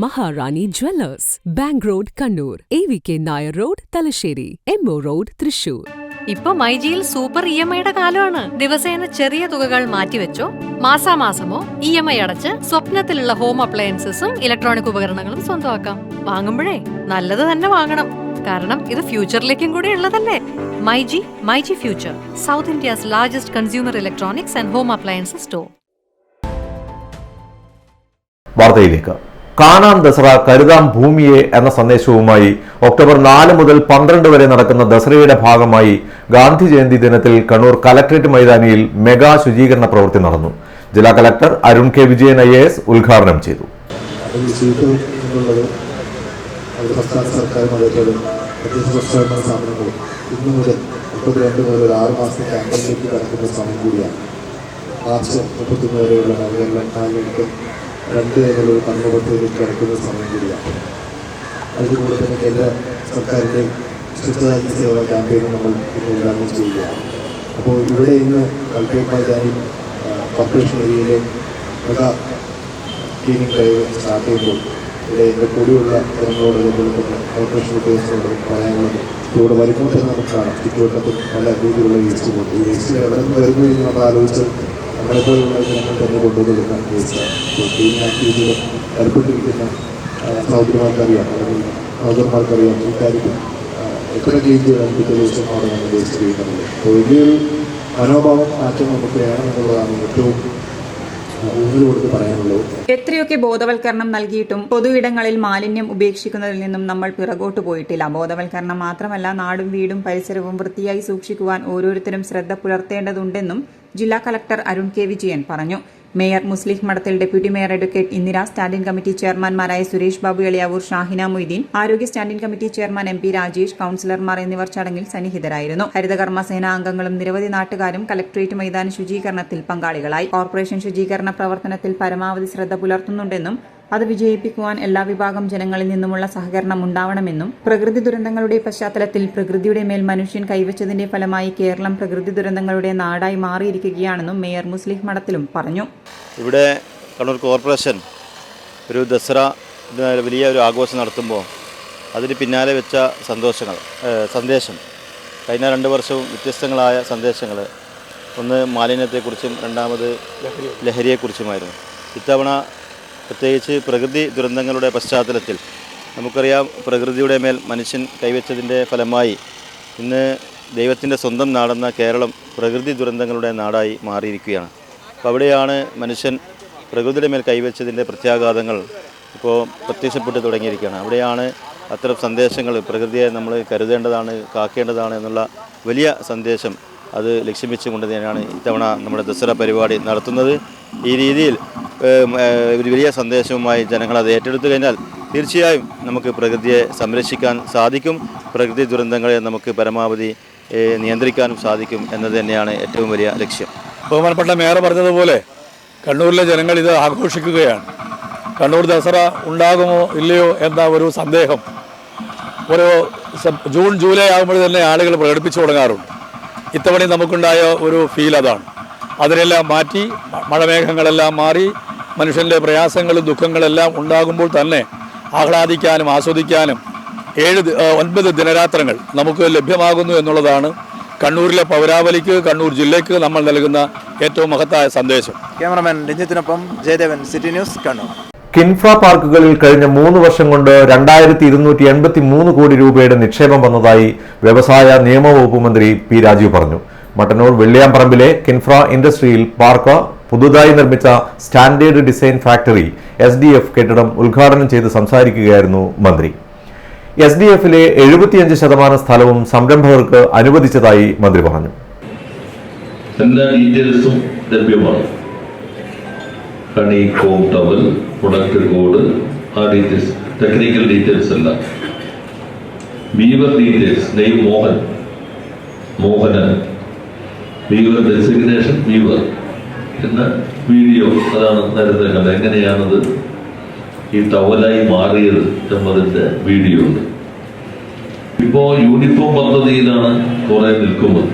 Maharani jewellers, bank road Kannur, AVK Nair road Thalassery, MO road Thrissur. ഇപ്പൊ മൈജിയിൽ സൂപ്പർ EMIയുടെ കാലമാണ്. ദിവസേന ചെറിയ തുകകൾ മാറ്റിവെച്ചോ മാസാമാസമോ EMI അടച്ച് സ്വപ്നത്തിലുള്ള ഹോം അപ്ലയൻസസും ഇലക്ട്രോണിക് ഉപകരണങ്ങളും സ്വന്തമാക്കാം. വാങ്ങുമ്പോഴേ നല്ലത് തന്നെ വാങ്ങണം, കാരണം ഇത് ഫ്യൂച്ചറിലേക്കും കൂടി ഉള്ളതല്ലേ. MyG future, south India's largest consumer electronics and home appliances store. വാർത്തയിലേക്ക്. കാണാം ദസറ കരുതാം ഭൂമിയെ എന്ന സന്ദേശവുമായി ഒക്ടോബർ 4 മുതൽ 12 വരെ നടക്കുന്ന ദസറയുടെ ഭാഗമായി ഗാന്ധി ജയന്തി ദിനത്തിൽ കണ്ണൂർ കലക്ട്രേറ്റ് മൈതാനിയിൽ മെഗാ ശുചീകരണ പ്രവൃത്തി നടന്നു. ജില്ലാ collector Arun K. Vijayan IAS ഉദ്ഘാടനം ചെയ്തു. മാർച്ച് 31 വരെയുള്ള നവകേരള 2 എന്നൊരു കർമ്മപദ്ധതിയിലേക്ക് കടക്കുന്ന സമയം കൂടിയാണ്. അതിലൂടെ തന്നെ കേന്ദ്ര സർക്കാരിൻ്റെ ശുദ്ധ സേവന ക്യാമ്പയിനും നമ്മൾ ഇന്ന് ഉദ്ഘാടനം ചെയ്യുകയാണ്. അപ്പോൾ ഇവിടെ ഇന്ന് കലക്ട്രേറ്റ് മൈതാനിൽ കോർപ്പറേഷൻ ഏരിയയിലെ മെഗാ ക്ലീനിങ് ഡ്രൈവ് സ്റ്റാർട്ട് ചെയ്യുമ്പോൾ ഇവിടെ എൻ്റെ കൂടിയുള്ള ജനങ്ങളോട് അതുപോലെ തന്നെ കോർപ്പറേഷൻ ഉദ്യോഗസ്ഥരോട് പറയാനുള്ളത് ഇവിടെ വരുമ്പോൾ തന്നെ നമുക്ക് കാണാം ചുറ്റുവട്ടത്തിൽ പല രീതിയിലുള്ള വേസ്റ്റ് കൊണ്ട് ഈ വേസ്റ്റ് എവിടെ നിന്ന് വരുന്നു എന്ന് നമ്മൾ ആലോചിച്ച് നമ്മളെപ്പോലുള്ള ജനങ്ങൾ തന്നെ കൊണ്ടുവരുന്ന വേസ്റ്റ് ക്ലീനിങ് ആക്ടിവിറ്റിയിൽ ഏർപ്പെട്ടിരിക്കുന്ന സഹോദരിമാർക്കറിയാം, അല്ലെങ്കിൽ സഹോദരന്മാർക്കറിയാം ഇക്കാര്യത്തിൽ എത്ര ക്ലീൻ ചെയ്യാൻ ദിവസമാണ് നമ്മൾ രജിസ്റ്റർ ചെയ്യുന്നത്. അപ്പോൾ വലിയൊരു മനോഭാവം മാറ്റം നമുക്ക് വേണമെന്നുള്ളതാണ് ഏറ്റവും ഊന്നൽ കൊടുത്ത് പറയാനുള്ളത്. എത്രയൊക്കെ ബോധവൽക്കരണം നൽകിയിട്ടും പൊതു ഇടങ്ങളിൽ മാലിന്യം ഉപേക്ഷിക്കുന്നതിൽ നിന്നും നമ്മൾ പിറകോട്ട് പോയിട്ടില്ല. ബോധവൽക്കരണം മാത്രമല്ല, നാടും വീടും പരിസരവും വൃത്തിയായി സൂക്ഷിക്കുവാൻ ഓരോരുത്തരും ശ്രദ്ധ പുലർത്തേണ്ടതുണ്ടെന്നും ജില്ലാ കളക്ടർ അരുൺ കെ വിജയൻ പറഞ്ഞു. Mayor Muslih Madathil deputy mayor advocate Indira, standing committee ചെയർമാൻമാരായ സുരേഷ് ബാബു എളിയാവൂർ, ഷാഹിന മൊയ്തീൻ, ആരോഗ്യ standing committee chairman MP Rajesh, കൌൺസിലർമാർ എന്നിവർ ചടങ്ങിൽ സന്നിഹിതരായിരുന്നു. ഹരിതകർമ്മ സേനാ അംഗങ്ങളും നിരവധി നാട്ടുകാരും കലക്ട്രേറ്റ് മൈതാന ശുചീകരണത്തിൽ പങ്കാളികളായി. കോർപ്പറേഷൻ ശുചീകരണ പ്രവർത്തനത്തിൽ പരമാവധി ശ്രദ്ധ പുലർത്തുന്നുണ്ടെന്നും അത് വിജയിപ്പിക്കുവാൻ എല്ലാ വിഭാഗം ജനങ്ങളിൽ നിന്നുമുള്ള സഹകരണം ഉണ്ടാവണമെന്നും പ്രകൃതി ദുരന്തങ്ങളുടെ പശ്ചാത്തലത്തിൽ പ്രകൃതിയുടെ മേൽ മനുഷ്യൻ കൈവച്ചതിന്റെ ഫലമായി കേരളം പ്രകൃതി ദുരന്തങ്ങളുടെ നാടായി മാറിയിരിക്കുകയാണെന്നും മേയർ മുസ്ലിഹ് മഠത്തിലും പറഞ്ഞു. ഇവിടെ കണ്ണൂർ കോർപ്പറേഷൻ ഒരു ദസറ വലിയ ഒരു ആഘോഷം നടത്തുമ്പോൾ അതിന് പിന്നാലെ വെച്ച സന്ദേശം കഴിഞ്ഞ 2 വർഷവും വ്യത്യസ്തങ്ങളായ സന്ദേശങ്ങൾ, ഒന്ന് മാലിന്യത്തെക്കുറിച്ചും രണ്ടാമത് ലഹരിയെക്കുറിച്ചുമായിരുന്നു. ഇത്തവണ പ്രത്യേകിച്ച് പ്രകൃതി ദുരന്തങ്ങളുടെ പശ്ചാത്തലത്തിൽ നമുക്കറിയാം, പ്രകൃതിയുടെ മേൽ മനുഷ്യൻ കൈവച്ചതിൻ്റെ ഫലമായി ഇന്ന് ദൈവത്തിൻ്റെ സ്വന്തം നാടെന്ന കേരളം പ്രകൃതി ദുരന്തങ്ങളുടെ നാടായി മാറിയിരിക്കുകയാണ്. അപ്പോൾ അവിടെയാണ് മനുഷ്യൻ പ്രകൃതിയുടെ മേൽ കൈവച്ചതിൻ്റെ പ്രത്യാഘാതങ്ങൾ ഇപ്പോൾ പ്രത്യക്ഷപ്പെട്ട് തുടങ്ങിയിരിക്കുകയാണ്. അവിടെയാണ് അത്തരം സന്ദേശങ്ങൾ, പ്രകൃതിയെ നമ്മൾ കരുതേണ്ടതാണ്, കാക്കേണ്ടതാണ് എന്നുള്ള വലിയ സന്ദേശം അത് ലക്ഷ്യം വെച്ചുകൊണ്ട് തന്നെയാണ് ഇത്തവണ നമ്മുടെ ദസറ പരിപാടി നടത്തുന്നത്. ഈ രീതിയിൽ ഒരു വലിയ സന്ദേശവുമായി ജനങ്ങൾ അത് ഏറ്റെടുത്തു കഴിഞ്ഞാൽ തീർച്ചയായും നമുക്ക് പ്രകൃതിയെ സംരക്ഷിക്കാൻ സാധിക്കും, പ്രകൃതി ദുരന്തങ്ങളെ നമുക്ക് പരമാവധി നിയന്ത്രിക്കാനും സാധിക്കും എന്നത് തന്നെയാണ് ഏറ്റവും വലിയ ലക്ഷ്യം. ബഹുമാനപ്പെട്ട മേയർ പറഞ്ഞതുപോലെ കണ്ണൂരിലെ ജനങ്ങൾ ഇത് ആഘോഷിക്കുകയാണ്. കണ്ണൂർ ദസറ ഉണ്ടാകുമോ ഇല്ലയോ എന്ന ഒരു സന്ദേഹം ഒരു ജൂൺ ജൂലൈ ആകുമ്പോൾ തന്നെ ആളുകൾ പ്രകടിപ്പിച്ചു തുടങ്ങാറുണ്ട്. ഇത്തവണ നമുക്കുണ്ടായ ഒരു ഫീൽ അതാണ്. അതിനെല്ലാം മാറ്റി, മഴമേഘങ്ങളെല്ലാം മാറി, മനുഷ്യൻ്റെ പ്രയാസങ്ങളും ദുഃഖങ്ങളെല്ലാം ഉണ്ടാകുമ്പോൾ തന്നെ ആഹ്ലാദിക്കാനും ആസ്വദിക്കാനും 9 ദിനരാത്രങ്ങൾ നമുക്ക് ലഭ്യമാകുന്നു എന്നുള്ളതാണ് കണ്ണൂരിലെ പൗരാവലിക്ക്, കണ്ണൂർ ജില്ലയ്ക്ക് നമ്മൾ നൽകുന്ന ഏറ്റവും മഹത്തായ സന്ദേശം. ക്യാമറമാൻ രഞ്ജിത്തിനൊപ്പം ജയദേവൻ, സിറ്റി ന്യൂസ്, കണ്ണൂർ. കിൻഫ്ര പാർക്കുകളിൽ കഴിഞ്ഞ 3 വർഷം കൊണ്ട് 2283 കോടി രൂപയുടെ നിക്ഷേപം വന്നതായി വ്യവസായ നിയമവകുപ്പ് മന്ത്രി P രാജീവ് പറഞ്ഞു. മട്ടന്നൂർ വെള്ളിയാമ്പറമ്പിലെ കിൻഫ്ര ഇൻഡസ്ട്രിയൽ പാർക്ക് പുതുതായി നിർമ്മിച്ച സ്റ്റാൻഡേർഡ് ഡിസൈൻ ഫാക്ടറി SDF കെട്ടിടം ഉദ്ഘാടനം ചെയ്ത് സംസാരിക്കുകയായിരുന്നു മന്ത്രി. SDFിലെ 75% സ്ഥലവും സംരംഭകർക്ക് അനുവദിച്ചതായി മന്ത്രി പറഞ്ഞു. എല്ലാ ഡീറ്റെയിൽസും ലഭ്യമാണ്. ഹണികോം ടവൽ, പ്രൊഡക്റ്റ് കോഡ്, ആ ഡീറ്റെയിൽസ്, ടെക്നിക്കൽ ഡീറ്റെയിൽസ് എല്ലാം. Weaver details, name Mohanan, weaver designation weaver എന്ന വീഡിയോ, അതാണ് നേരത്തെ കണ്ടത്. എങ്ങനെയാണത് ഈ ടവലായി മാറിയത് എന്നതിൻ്റെ വീഡിയോ ഉണ്ട്. ഇപ്പോൾ യൂണിഫോം പദ്ധതിയിലാണ് കുറെ നിൽക്കുന്നത്.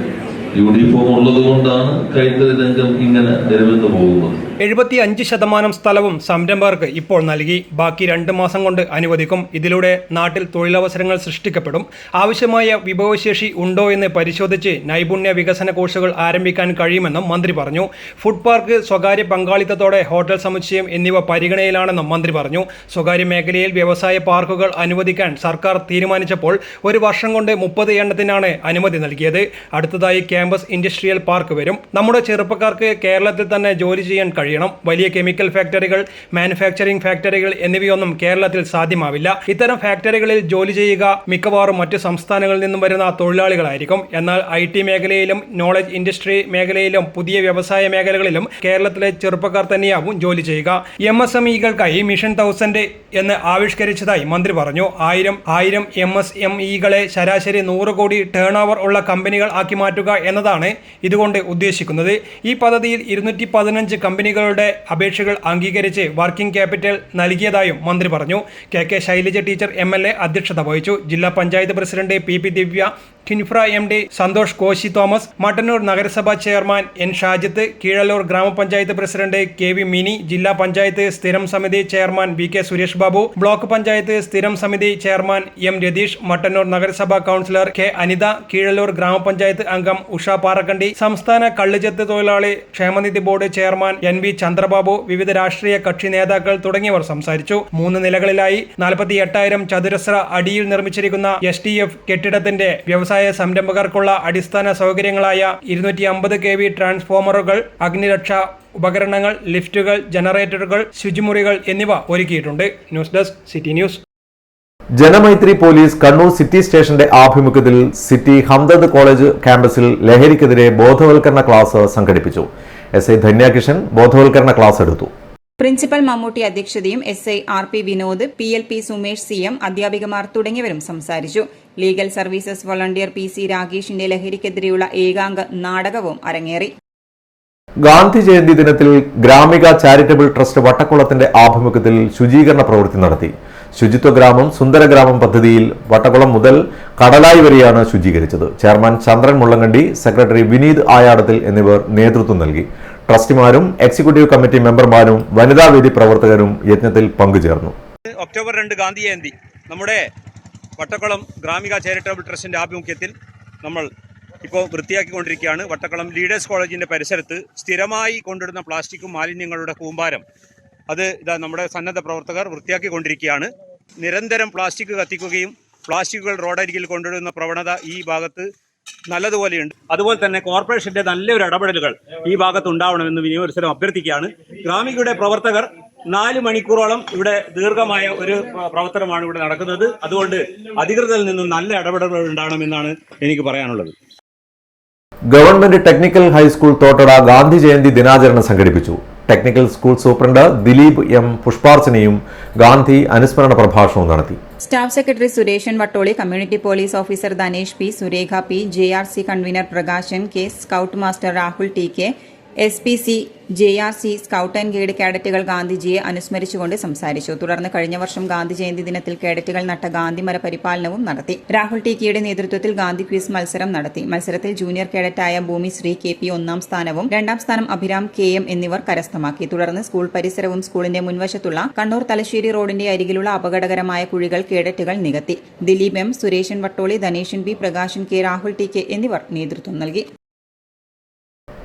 യൂണിഫോം ഉള്ളത് കൊണ്ടാണ് കൈത്തറി രംഗം ഇങ്ങനെ നിലവിൽ പോകുന്നത്. 75% സ്ഥലവും സംരംഭകർക്ക് ഇപ്പോൾ നൽകി. ബാക്കി 2 മാസം കൊണ്ട് അനുവദിക്കും. ഇതിലൂടെ നാട്ടിൽ തൊഴിലവസരങ്ങൾ സൃഷ്ടിക്കപ്പെടും. ആവശ്യമായ വിഭവശേഷി ഉണ്ടോ എന്ന് പരിശോധിച്ച് നൈപുണ്യ വികസന കോഴ്സുകൾ ആരംഭിക്കാൻ കഴിയുമെന്നും മന്ത്രി പറഞ്ഞു. ഫുഡ് പാർക്ക്, സ്വകാര്യ പങ്കാളിത്തത്തോടെ ഹോട്ടൽ സമുച്ചയം എന്നിവ പരിഗണനയിലാണെന്നും മന്ത്രി പറഞ്ഞു. സ്വകാര്യ മേഖലയിൽ വ്യവസായ പാർക്കുകൾ അനുവദിക്കാൻ സർക്കാർ തീരുമാനിച്ചപ്പോൾ 1 വർഷം കൊണ്ട് 30 എണ്ണത്തിനാണ് അനുമതി നൽകിയത്. അടുത്തതായി ക്യാമ്പസ് ഇൻഡസ്ട്രിയൽ പാർക്ക് വരും. നമ്മുടെ ചെറുപ്പക്കാർക്ക് കേരളത്തിൽ തന്നെ ജോലി ചെയ്യാൻ കഴിയും. വലിയ കെമിക്കൽ ഫാക്ടറികൾ, മാനുഫാക്ചറിംഗ് ഫാക്ടറികൾ എന്നിവയൊന്നും കേരളത്തിൽ സാധ്യമാവില്ല. ഇത്തരം ഫാക്ടറികളിൽ ജോലി ചെയ്യുക മിക്കവാറും മറ്റ് സംസ്ഥാനങ്ങളിൽ നിന്നും വരുന്ന തൊഴിലാളികളായിരിക്കും. എന്നാൽ IT മേഖലയിലും നോളജ് ഇൻഡസ്ട്രി മേഖലയിലും പുതിയ വ്യവസായ മേഖലകളിലും കേരളത്തിലെ ചെറുപ്പക്കാർ തന്നെയാവും ജോലി ചെയ്യുക. MSMEകൾക്കായി മിഷൻ 1000 എന്ന് ആവിഷ്കരിച്ചതായി മന്ത്രി പറഞ്ഞു. 1000 MSMEകളെ ശരാശരി 100 കോടി ടേൺ ഓവർ ഉള്ള കമ്പനികൾ ആക്കി മാറ്റുക എന്നതാണ് ഇതുകൊണ്ട് ഉദ്ദേശിക്കുന്നത്. ഈ പദ്ധതിയിൽ 215 കമ്പനികളുടെ അപേക്ഷകൾ അംഗീകരിച്ച് വർക്കിംഗ് ക്യാപിറ്റൽ നൽകിയതായും മന്ത്രി പറഞ്ഞു. KK ശൈലജ ടീച്ചർ MLA അധ്യക്ഷത വഹിച്ചു. ജില്ലാ പഞ്ചായത്ത് പ്രസിഡന്റ് PP ദിവ്യ, കിൻഫ്ര MD സന്തോഷ് കോശി തോമസ്, മട്ടന്നൂർ നഗരസഭാ ചെയർമാൻ N ഷാജിത്ത്, കീഴല്ലൂർ ഗ്രാമപഞ്ചായത്ത് പ്രസിഡന്റ് KV മിനി, ജില്ലാ പഞ്ചായത്ത് സ്ഥിരം സമിതി chairman VK Suresh Babu, block panchayat സ്ഥിരം സമിതി ചെയർമാൻ M രതീഷ്, മട്ടന്നൂർ നഗരസഭാ കൗൺസിലർ K അനിത, കീഴല്ലൂർ ഗ്രാമപഞ്ചായത്ത് അംഗം ഉഷ പാറക്കണ്ടി, സംസ്ഥാന കള്ളുചെത്ത് തൊഴിലാളി ക്ഷേമനിധി ബോർഡ് ചെയർമാൻ NV ചന്ദ്രബാബു, വിവിധ രാഷ്ട്രീയ കക്ഷി നേതാക്കൾ തുടങ്ങിയവർ സംസാരിച്ചു. 3 നിലകളിലായി 48,000 ചതുരശ്ര അടിയിൽ നിർമ്മിച്ചിരിക്കുന്ന STF കെട്ടിടത്തിന്റെ വ്യവസായ സംരംഭകർക്കുള്ള അടിസ്ഥാന സൗകര്യങ്ങളായ 250 kV ട്രാൻസ്ഫോമറുകൾ, അഗ്നിരക്ഷാ ഉപകരണങ്ങൾ, ലിഫ്റ്റുകൾ, ജനറേറ്ററുകൾ, ശുചിമുറികൾ എന്നിവ ഒരുക്കിയിട്ടുണ്ട്. News desk city news. Janamaithri police Kannur city സ്റ്റേഷന്റെ ആഭിമുഖ്യത്തിൽ സിറ്റി ഹംദർദ് കോളേജ് ക്യാമ്പസിൽ ലഹരിക്കെതിരെ ബോധവൽക്കരണ ക്ലാസ് സംഘടിപ്പിച്ചു. SI ധന്യകിഷൻ ബോധവൽക്കരണ ക്ലാസ് എടുത്തു. പ്രിൻസിപ്പൽ മമ്മൂട്ടി അധ്യക്ഷതയും SI RP Vinod, PLP Sumesh CM, അധ്യാപികമാർ തുടങ്ങിയവരും സംസാരിച്ചു. ലീഗൽ സർവീസസ് വോളണ്ടിയർ PC രാഗേഷിന്റെ ലഹരിക്കെതിരെയുള്ള ഏകാംഗ നാടകവും അരങ്ങേറി. ഗാന്ധി ജയന്തി ദിനത്തിൽ ഗ്രാമിക ചാരിറ്റബിൾ ട്രസ്റ്റ് വട്ടക്കുളത്തിന്റെ ആഭിമുഖ്യത്തിൽ ശുചീകരണ പ്രവൃത്തി നടത്തി. ശുചിത്വ ഗ്രാമം സുന്ദരഗ്രാമം പദ്ധതിയിൽ വട്ടക്കുളം മുതൽ കടലായി വരെയാണ് ശുചീകരിച്ചത്. ചെയർമാൻ ചന്ദ്രൻ മുള്ളങ്കണ്ടി, സെക്രട്ടറി വിനീത് ആയാടത്തിൽ എന്നിവർ നേതൃത്വം നൽകി. ട്രസ്റ്റിമാരും എക്സിക്യൂട്ടീവ് കമ്മിറ്റി മെമ്പർമാരും വനിതാവേദി പ്രവർത്തകരും യജ്ഞത്തിൽ പങ്കുചേർന്നു. ഒക്ടോബർ 2 ഗാന്ധി ജയന്തി നമ്മുടെ വട്ടക്കുളം ഗ്രാമിക ചാരിറ്റബിൾ ട്രസ്റ്റിൻ്റെ ആഭിമുഖ്യത്തിൽ നമ്മൾ ഇപ്പോൾ വൃത്തിയാക്കിക്കൊണ്ടിരിക്കുകയാണ്. വട്ടക്കുളം ലീഡേഴ്സ് കോളേജിൻ്റെ പരിസരത്ത് സ്ഥിരമായി കൊണ്ടിടുന്ന പ്ലാസ്റ്റിക്കും മാലിന്യങ്ങളുടെ കൂമ്പാരം അത് നമ്മുടെ സന്നദ്ധ പ്രവർത്തകർ വൃത്തിയാക്കിക്കൊണ്ടിരിക്കുകയാണ്. നിരന്തരം പ്ലാസ്റ്റിക് കത്തിക്കുകയും പ്ലാസ്റ്റിക്കുകൾ റോഡരികിൽ കൊണ്ടിടുന്ന പ്രവണത ഈ ഭാഗത്ത് നല്ലതുപോലെയുണ്ട്. അതുപോലെ തന്നെ കോർപ്പറേഷന്റെ നല്ലൊരു ഇടപെടലുകൾ ഈ ഭാഗത്ത് ഉണ്ടാവണമെന്ന് വിനിയോഗസ്ഥരം അഭ്യർത്ഥിക്കുകയാണ്. ഗ്രാമികയുടെ പ്രവർത്തകർ 4 മണിക്കൂറോളം ഇവിടെ ദീർഘമായ ഒരു പ്രവർത്തനമാണ് ഇവിടെ നടക്കുന്നത്. അതുകൊണ്ട് അധികൃതരിൽ നിന്നും നല്ല ഇടപെടലുകൾ ഉണ്ടാവണമെന്നാണ് എനിക്ക് പറയാനുള്ളത്. Government technical high school Thottada Gandhi Jayanti ദിനാചരണം സംഘടിപ്പിച്ചു. Technical school superintendent Dileep M പുഷ്പാർച്ചനയും ഗാന്ധി അനുസ്മരണ പ്രഭാഷണവും നടത്തി. Staff secretary Sureshan Vattoli, community police officer Dhanesh P, Surekha P, JRC convener Prakashan K, scout master Rahul TK, SPC JRC scout and guide കേഡറ്റുകൾ ഗാന്ധിജിയെ അനുസ്മരിച്ചുകൊണ്ട് സംസാരിച്ചു. തുടർന്ന് കഴിഞ്ഞ വർഷം ഗാന്ധി ജയന്തി ദിനത്തിൽ കേഡറ്റുകൾ നട്ട ഗാന്ധിമര പരിപാലനവും നടത്തി. രാഹുൽ TKയുടെ നേതൃത്വത്തിൽ ഗാന്ധി ക്വിസ് മത്സരം നടത്തി. മത്സരത്തിൽ ജൂനിയർ കേഡറ്റായ ഭൂമിശ്രീ KP 1ാം സ്ഥാനവും 2ാം സ്ഥാനം അഭിരാം KM എന്നിവർ കരസ്ഥമാക്കി. തുടർന്ന് സ്കൂൾ പരിസരവും സ്കൂളിന്റെ മുൻവശത്തുള്ള കണ്ണൂർ തലശ്ശേരി റോഡിന്റെ അരികിലുള്ള അപകടകരമായ കുഴികൾ കേഡറ്റുകൾ നികത്തി. Dileep M, Sureshan Vattoli, ധനേഷൻ B, Prakashan K, Rahul TK എന്നിവർ നേതൃത്വം നൽകി.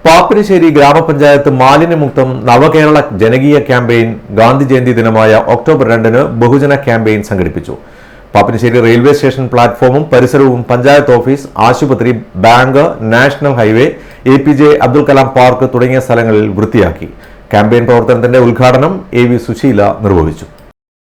പാപ്പിനിശ്ശേരി ഗ്രാമപഞ്ചായത്ത് മാലിന്യമുക്തം നവകേരള ജനകീയ ക്യാമ്പയിൻ ഗാന്ധി ജയന്തി ദിനമായ ഒക്ടോബർ 2 ബഹുജന ക്യാമ്പയിൻ സംഘടിപ്പിച്ചു. പാപ്പിനിശ്ശേരി റെയിൽവേ സ്റ്റേഷൻ പ്ലാറ്റ്ഫോമും പരിസരവും പഞ്ചായത്ത് ഓഫീസ്, ആശുപത്രി, bank, national highway, APJ Abdul Kalam park തുടങ്ങിയ സ്ഥലങ്ങളിൽ വൃത്തിയാക്കി. ക്യാമ്പയിൻ പ്രവർത്തനത്തിന്റെ ഉദ്ഘാടനം AV സുശീല നിർവഹിച്ചു.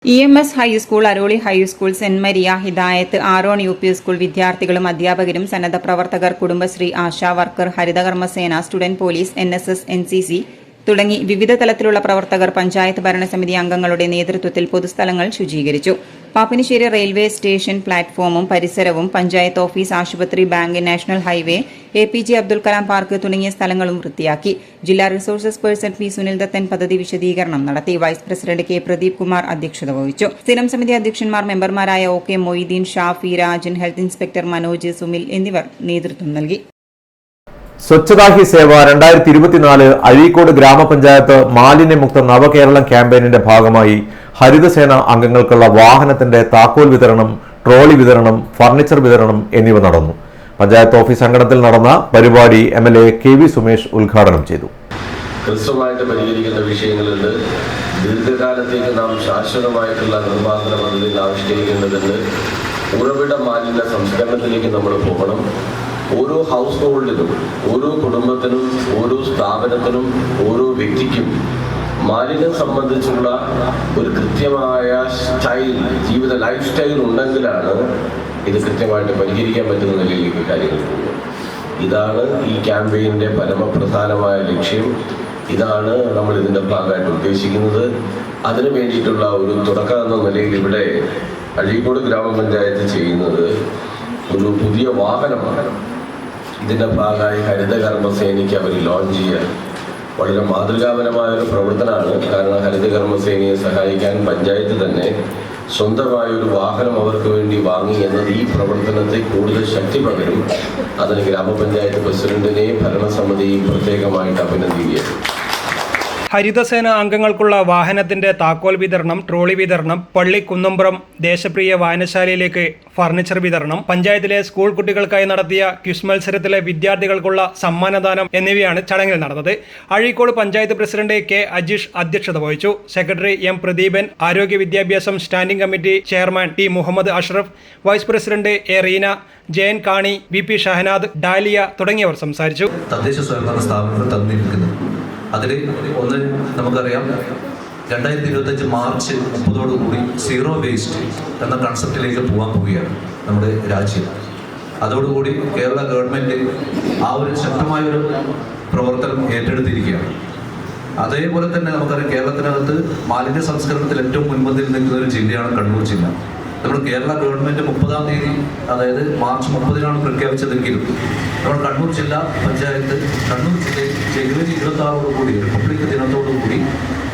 EMS high school, Aroli high school, saint Maria, ഹിദായത്ത്, ആറോൺ UP സ്കൂൾ വിദ്യാർത്ഥികളും അധ്യാപകരും സന്നദ്ധ പ്രവർത്തകർ, കുടുംബശ്രീ, ആശാ വർക്കർ, ഹരിതകർമ്മസേന, സ്റ്റുഡന്റ് പോലീസ്, NSS, NCC തുടങ്ങി വിവിധ തലത്തിലുള്ള പ്രവർത്തകർ പഞ്ചായത്ത് ഭരണസമിതി അംഗങ്ങളുടെ നേതൃത്വത്തിൽ പൊതുസ്ഥലങ്ങൾ ശുചീകരിച്ചു. പാപ്പിനിശ്ശേരി റെയിൽവേ സ്റ്റേഷൻ പ്ലാറ്റ്ഫോമും പരിസരവും, പഞ്ചായത്ത് ഓഫീസ്, ആശുപത്രി, bank, national highway, APJ Abdul Kalam park തുടങ്ങിയ സ്ഥലങ്ങളും വൃത്തിയാക്കി. ജില്ലാ resources person P Sunil Dathan പദ്ധതി വിശദീകരണം നടത്തി. Vice president K Pradeep Kumar അധ്യക്ഷത വഹിച്ചു. സ്ഥിരം സമിതി അധ്യക്ഷന്മാർ മെമ്പർമാരായ OK Moideen, Shafi, Rajan, health inspector Manoj, Sumil എന്നിവർ നേതൃത്വം നൽകി. സ്വച്ഛതാ ഹി സേവ 2024 അഴീക്കോട് ഗ്രാമപഞ്ചായത്ത് മാലിന്യമുക്ത നവകേരളം ക്യാമ്പയിനിന്റെ ഭാഗമായി ഹരിതസേന അംഗങ്ങൾക്കുള്ള വാഹനത്തിന്റെ താക്കോൽ വിതരണം, ട്രോളി വിതരണം, ഫർണിച്ചർ വിതരണം എന്നിവ നടന്നു. പഞ്ചായത്ത് ഓഫീസ് അങ്കണത്തിൽ നടന്ന പരിപാടി MLA KV സുമേഷ് ഉദ്ഘാടനം ചെയ്തു. ഹ്രസ്വമായിട്ട് പരിഹരിക്കുന്ന വിഷയങ്ങളുണ്ട്. ദീർഘകാലത്തേക്ക് നാം ശാശ്വതമായിട്ടുള്ള നിർമ്മാർജ്ജന പദ്ധതികൾ ആവിഷ്കരിക്കേണ്ടതുണ്ട്. ഉറവിട മാലിന്യ സംസ്കരണത്തിലേക്ക് നമ്മൾ പോകണം. ഓരോ ഹൗസ് ഹോൾഡിനും, ഓരോ കുടുംബത്തിനും, ഓരോ സ്ഥാപനത്തിനും, ഓരോ വ്യക്തിക്കും മാലിന്യം സംബന്ധിച്ചുള്ള ഒരു കൃത്യമായ സ്റ്റൈൽ, ജീവിത ലൈഫ് സ്റ്റൈൽ ഉണ്ടെങ്കിലാണ് ഇത് കൃത്യമായിട്ട് പരിഹരിക്കാൻ പറ്റുന്ന നിലയിലേക്ക് കാര്യങ്ങൾ പോകുന്നത്. ഇതാണ് ഈ ക്യാമ്പയിൻ്റെ പരമപ്രധാനമായ ലക്ഷ്യം. ഇതാണ് നമ്മൾ ഇതിൻ്റെ ഭാഗമായിട്ട് ഉദ്ദേശിക്കുന്നത്. അതിനു വേണ്ടിയിട്ടുള്ള ഒരു തുടക്കം എന്ന നിലയിൽ ഇവിടെ അഴീക്കോട് ഗ്രാമപഞ്ചായത്ത് ചെയ്യുന്നത് ഒരു പുതിയ വാഹനമാണ്. ഇതിൻ്റെ ഭാഗമായി ഹരിതകർമ്മസേനയ്ക്ക് അവർ ലോഞ്ച് ചെയ്യുക വളരെ മാതൃകാപരമായ ഒരു പ്രവർത്തനമാണ്. കാരണം ഹരിതകർമ്മസേനയെ സഹായിക്കാൻ പഞ്ചായത്ത് തന്നെ സ്വന്തമായൊരു വാഹനം അവർക്ക് വേണ്ടി വാങ്ങി എന്നത് ഈ പ്രവർത്തനത്തെ കൂടുതൽ ശക്തി പകരും. അതിന് ഗ്രാമപഞ്ചായത്ത് പ്രസിഡന്റിനെയും ഭരണസമിതിയെയും പ്രത്യേകമായിട്ട് അഭിനന്ദിക്കുകയാണ്. ഹരിതസേന അംഗങ്ങൾക്കുള്ള വാഹനത്തിന്റെ താക്കോൽ വിതരണം, ട്രോളി വിതരണം, പള്ളി കുന്നംപുറം ദേശപ്രിയ വായനശാലയിലേക്ക് ഫർണിച്ചർ വിതരണം, പഞ്ചായത്തിലെ സ്കൂൾ കുട്ടികൾക്കായി നടത്തിയ ക്വിസ് മത്സരത്തിലെ വിദ്യാർത്ഥികൾക്കുള്ള സമ്മാനദാനം എന്നിവയാണ് ചടങ്ങിൽ നടന്നത്. അഴീക്കോട് പഞ്ചായത്ത് പ്രസിഡന്റ് കെ അജീഷ് അധ്യക്ഷത വഹിച്ചു. സെക്രട്ടറി എം പ്രദീപൻ, ആരോഗ്യ വിദ്യാഭ്യാസം standing committee chairman T Muhammad Ashraf, vice president A Reena, Jayan Kani, V P Shahnad, dahlia തുടങ്ങിയവർ സംസാരിച്ചു. തദ്ദേശ സ്വയംഭരണ സ്ഥാപനങ്ങൾ തന്നിരിക്കുന്നു. അതിൽ ഒന്ന് നമുക്കറിയാം, 2025 മാർച്ച് 30 സീറോ വേസ്റ്റ് എന്ന കൺസെപ്റ്റിലേക്ക് പോകാൻ പോവുകയാണ് നമ്മുടെ രാജ്യം. അതോടുകൂടി കേരള ഗവൺമെൻറ് ആ ഒരു ശക്തമായൊരു പ്രവർത്തനം ഏറ്റെടുത്തിരിക്കുകയാണ്. അതേപോലെ തന്നെ നമുക്കറിയാം, കേരളത്തിനകത്ത് മാലിന്യ സംസ്കരണത്തിൽ ഏറ്റവും മുൻപന്തിയിൽ നിൽക്കുന്ന ഒരു ജില്ലയാണ് കണ്ണൂർ ജില്ല. നമ്മുടെ കേരള ഗവൺമെൻറ് 30-ാം തീയതി, അതായത് മാർച്ച് 30-നാണ് പ്രഖ്യാപിച്ചതെങ്കിലും നമ്മൾ കണ്ണൂർ ജില്ലാ പഞ്ചായത്ത് കണ്ണൂർ ജില്ലയിൽ ജനുവരി 26 റിപ്പബ്ലിക് ദിനത്തോടുകൂടി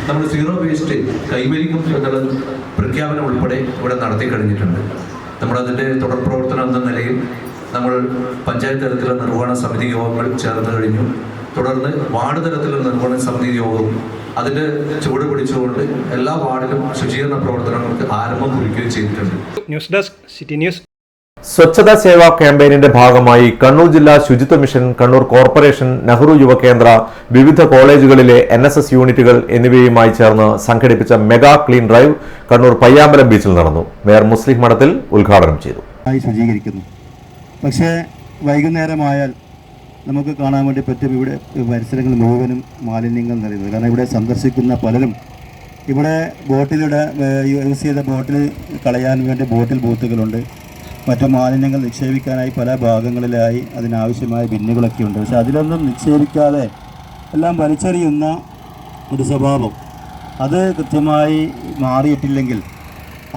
നമ്മൾ സീറോ വേസ്റ്റ് കൈവരിക്കും എന്നുള്ള പ്രഖ്യാപനം ഉൾപ്പെടെ ഇവിടെ നടത്തി കഴിഞ്ഞിട്ടുണ്ട്. നമ്മളതിൻ്റെ തുടർ പ്രവർത്തനം എന്ന നിലയിൽ നമ്മൾ പഞ്ചായത്ത് തലത്തിലുള്ള നിർവഹണ സമിതി യോഗങ്ങൾ ചേർന്ന് കഴിഞ്ഞു. തുടർന്ന് വാർഡ് തലത്തിലുള്ള നിർവഹണ സമിതി യോഗവും അതിൻ്റെ ചുവട് പിടിച്ചുകൊണ്ട് എല്ലാ വാർഡിലും ശുചീകരണ പ്രവർത്തനങ്ങൾക്ക് ആരംഭം കുറിക്കുകയും ചെയ്തിട്ടുണ്ട്. News desk city news. Swachhata Seva ക്യാമ്പയിനിന്റെ ഭാഗമായി കണ്ണൂർ ജില്ലാ ശുചിത്വ മിഷൻ, കണ്ണൂർ കോർപ്പറേഷൻ, നെഹ്റു യുവകേന്ദ്ര, വിവിധ കോളേജുകളിലെ NSS യൂണിറ്റുകൾ എന്നിവയുമായി ചേർന്ന് സംഘടിപ്പിച്ച mega clean drive Kannur Payyambalam ബീച്ചിൽ നടന്നു. മേയർ മുസ്ലിം മഠത്തിൽ ഉദ്ഘാടനം ചെയ്തു. ശുചീകരിക്കുന്നു. പക്ഷേ വൈകുന്നേരമായാൽ നമുക്ക് കാണാൻ വേണ്ടി പറ്റും ഇവിടെ പരിസരങ്ങൾ മുഴുവനും മാലിന്യങ്ങൾ നിറയുന്നത്. കാരണം ഇവിടെ സന്ദർശിക്കുന്ന പലരും ഇവിടെ ബോട്ടിലൂടെ യൂസ് ചെയ്ത ബോട്ടിൽ കളയാൻ വേണ്ടി ബോട്ടിൽ ബൂത്തുകളുണ്ട്. മറ്റു മാലിന്യങ്ങൾ നിക്ഷേപിക്കാനായി പല ഭാഗങ്ങളിലായി അതിനാവശ്യമായ ബിന്നുകളൊക്കെ ഉണ്ട്. പക്ഷെ അതിലൊന്നും നിക്ഷേപിക്കാതെ എല്ലാം വലിച്ചെറിയുന്ന ഒരു സ്വഭാവം അത് കൃത്യമായി മാറിയിട്ടില്ലെങ്കിൽ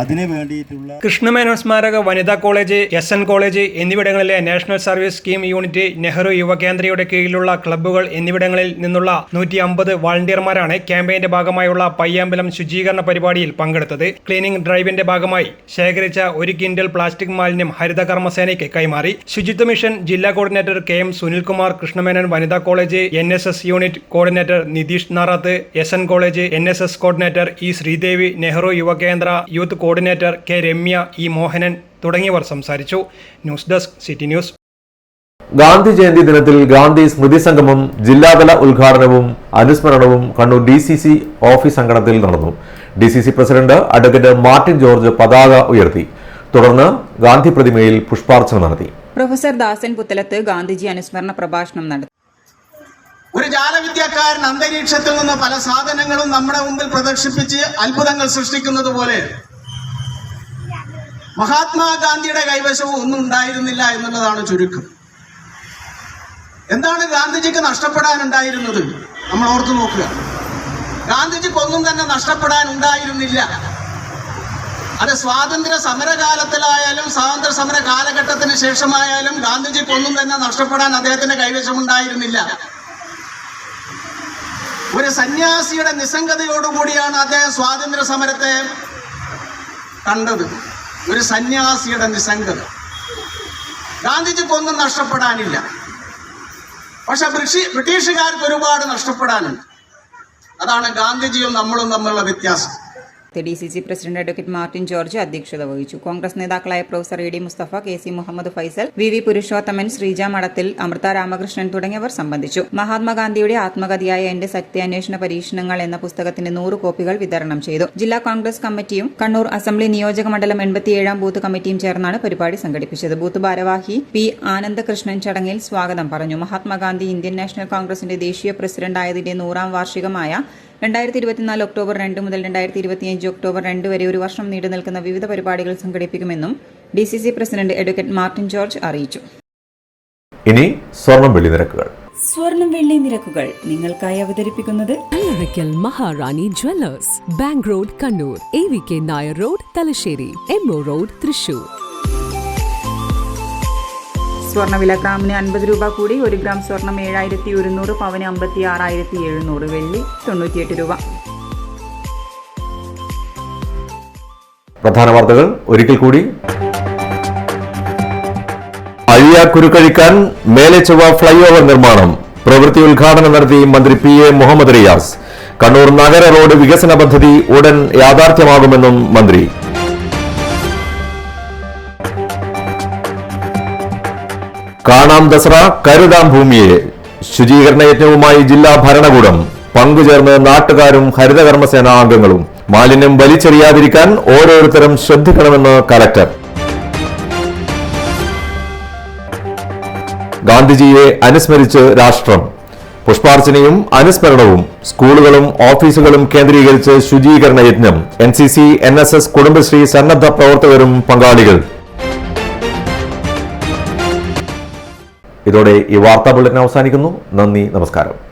അതിനു വേണ്ടിയിട്ടുള്ള കൃഷ്ണമേനോൻ സ്മാരക വനിതാ കോളേജ്, SN കോളേജ് എന്നിവിടങ്ങളിലെ national service scheme unit, Nehru യുവകേന്ദ്രയുടെ കീഴിലുള്ള ക്ലബ്ബുകൾ എന്നിവിടങ്ങളിൽ നിന്നുള്ള 150 വാളണ്ടിയർമാരാണ് ക്യാമ്പയിന്റെ ഭാഗമായുള്ള പയ്യാമ്പലം ശുചീകരണ പരിപാടിയിൽ പങ്കെടുത്തത്. ക്ലീനിംഗ് ഡ്രൈവിന്റെ ഭാഗമായി ശേഖരിച്ച 1 ക്വിന്റൽ പ്ലാസ്റ്റിക് മാലിന്യം ഹരിതകർമ്മസേനയ്ക്ക് കൈമാറി. ശുചിത്വ മിഷൻ ജില്ലാ കോർഡിനേറ്റർ KM സുനിൽകുമാർ, കൃഷ്ണമേനോൻ വനിതാ college NSS unit coordinator Nitheesh Narath, SN college NSS coordinator E Sreedevi, Nehru Yuva Kendra youth coordinator K Ramya, E Mohanan തുടങ്ങിയവർ സംസാരിച്ചു. News desk city news. Gandhi Jayanti ദിനത്തിൽ ഗാന്ധി സ്മൃതി സംഗമം ജില്ലാതല ഉദ്ഘാടനവും അനുസ്മരണവും കണ്ണൂർ DCC ഓഫീസ് അങ്കണത്തിൽ നടന്നു. DCC president advocate Martin George പതാക ഉയർത്തി. തുടർന്ന് ഗാന്ധി പ്രതിമയിൽ പുഷ്പാർച്ചന നടത്തി. പ്രൊഫസർ ദാസൻ പുത്തലത്ത് ഗാന്ധിജി അനുസ്മരണ പ്രഭാഷണം നടത്തി. ഒരു ജാലവിദ്യക്കാരൻ അന്തരീക്ഷത്തിൽ നിന്ന് പല സാധനങ്ങളും നമ്മുടെ മുമ്പിൽ പ്രദർശിപ്പിച്ച് അത്ഭുതങ്ങൾ സൃഷ്ടിക്കുന്നത് പോലെ മഹാത്മാഗാന്ധിയുടെ കൈവശവും ഒന്നും ഉണ്ടായിരുന്നില്ല എന്നുള്ളതാണ് ചുരുക്കം. എന്താണ് ഗാന്ധിജിക്ക് നഷ്ടപ്പെടാനുണ്ടായിരുന്നത്? നമ്മൾ ഓർത്തു നോക്കുക. ഗാന്ധിജിക്കൊന്നും തന്നെ നഷ്ടപ്പെടാൻ ഉണ്ടായിരുന്നില്ല. അത് സ്വാതന്ത്ര്യ സമരകാലത്തിലായാലും സ്വാതന്ത്ര്യ സമര കാലഘട്ടത്തിന് ശേഷമായാലും ഗാന്ധിജിക്കൊന്നും തന്നെ നഷ്ടപ്പെടാൻ അദ്ദേഹത്തിന്റെ കൈവശമുണ്ടായിരുന്നില്ല. ഒരു സന്യാസിയുടെ നിസ്സംഗതയോടുകൂടിയാണ് അദ്ദേഹം സ്വാതന്ത്ര്യ സമരത്തെ കണ്ടത്. ഒരു സന്യാസിയുടെ നിസ്സംഗത. ഗാന്ധിജിക്കൊന്നും നഷ്ടപ്പെടാനില്ല. പക്ഷെ ബ്രിട്ടീഷുകാർക്ക് ഒരുപാട് നഷ്ടപ്പെടാനുണ്ട്. അതാണ് ഗാന്ധിജിയും നമ്മളും തമ്മിലുള്ള വ്യത്യാസം. DCC president advocate Martin George അധ്യക്ഷത വഹിച്ചു. കോൺഗ്രസ് നേതാക്കളായ professor ED Musthafa, KC Muhammad Faisal, VV Purushothaman, Sreeja Madathil, Amritha Ramakrishnan തുടങ്ങിയവർ സംബന്ധിച്ചു. മഹാത്മാഗാന്ധിയുടെ ആത്മകഥയായ എന്റെ സത്യാന്വേഷണ പരീക്ഷണങ്ങൾ എന്ന പുസ്തകത്തിന്റെ 100 കോപ്പികൾ വിതരണം ചെയ്തു. ജില്ലാ കോൺഗ്രസ് കമ്മിറ്റിയും കണ്ണൂർ അസംബ്ലി നിയോജക മണ്ഡലം 87-ാം ബൂത്ത് കമ്മിറ്റിയും ചേർന്നാണ് പരിപാടി സംഘടിപ്പിച്ചത്. ബൂത്ത് ഭാരവാഹി P ആനന്ദകൃഷ്ണൻ ചടങ്ങിൽ സ്വാഗതം പറഞ്ഞു. മഹാത്മാഗാന്ധി ഇന്ത്യൻ നാഷണൽ കോൺഗ്രസിന്റെ ദേശീയ പ്രസിഡന്റ് ആയതിന്റെ 100ാം വാർഷികമായ 2024 ഒക്ടോബർ 2 മുതൽ 2025 ഒക്ടോബർ 2 വരെ ഒരു വർഷം നീണ്ടു നിൽക്കുന്ന വിവിധ പരിപാടികൾ സംഘടിപ്പിക്കുമെന്നും DCC president advocate Martin George അറിയിച്ചു. ഇനി സ്വർണം വെള്ളി നിരക്കുകൾ. സ്വർണം വെള്ളി നിരക്കുകൾ നിങ്ങൾക്കായി അവതരിപ്പിക്കുന്നത് Allarackal Maharani jewellers, bank road Kannur, AVK Nair road Thalassery, MO road Thrissur. സ്വർണ്ണവില ഗ്രാമിന് 50 രൂപ കൂടി. 1 ഗ്രാം സ്വർണം 7100, പവന് 56,700, വെള്ളി 98 രൂപ. പ്രധാന വാർത്തകൾ ഒരിക്കൽ കൂടി. അഴിയാക്കുരുക്കഴിക്കാൻ മേലെ ചൊവ്വ ഫ്ലൈ ഓവർ നിർമ്മാണം പ്രവൃത്തി ഉദ്ഘാടനം നടത്തി മന്ത്രി PA മുഹമ്മദ് റിയാസ്. കണ്ണൂർ നഗര റോഡ് വികസന പദ്ധതി ഉടൻ യാഥാർത്ഥ്യമാകുമെന്നും മന്ത്രി. കാണാം ദസറ കരുതാം ഭൂമിയെ ശുചീകരണ യജ്ഞവുമായി ജില്ലാ ഭരണകൂടം. പങ്കുചേർന്ന് നാട്ടുകാരും ഹരിതകർമ്മസേനാ അംഗങ്ങളും. മാലിന്യം വലിച്ചെറിയാതിരിക്കാൻ ഓരോരുത്തരും ശ്രദ്ധിക്കണമെന്ന് കലക്ടർ. ഗാന്ധിജിയെ അനുസ്മരിച്ച് രാഷ്ട്രം. പുഷ്പാർച്ചനയും അനുസ്മരണവും സ്കൂളുകളും ഓഫീസുകളും കേന്ദ്രീകരിച്ച് ശുചീകരണ യജ്ഞം. NCC, NSS, കുടുംബശ്രീ സന്നദ്ധ പ്രവർത്തകരും പങ്കാളികൾ. ഇതോടെ ഈ വാർത്താ ബുള്ളറ്റിൻ അവസാനിക്കുന്നു. നന്ദി, നമസ്കാരം.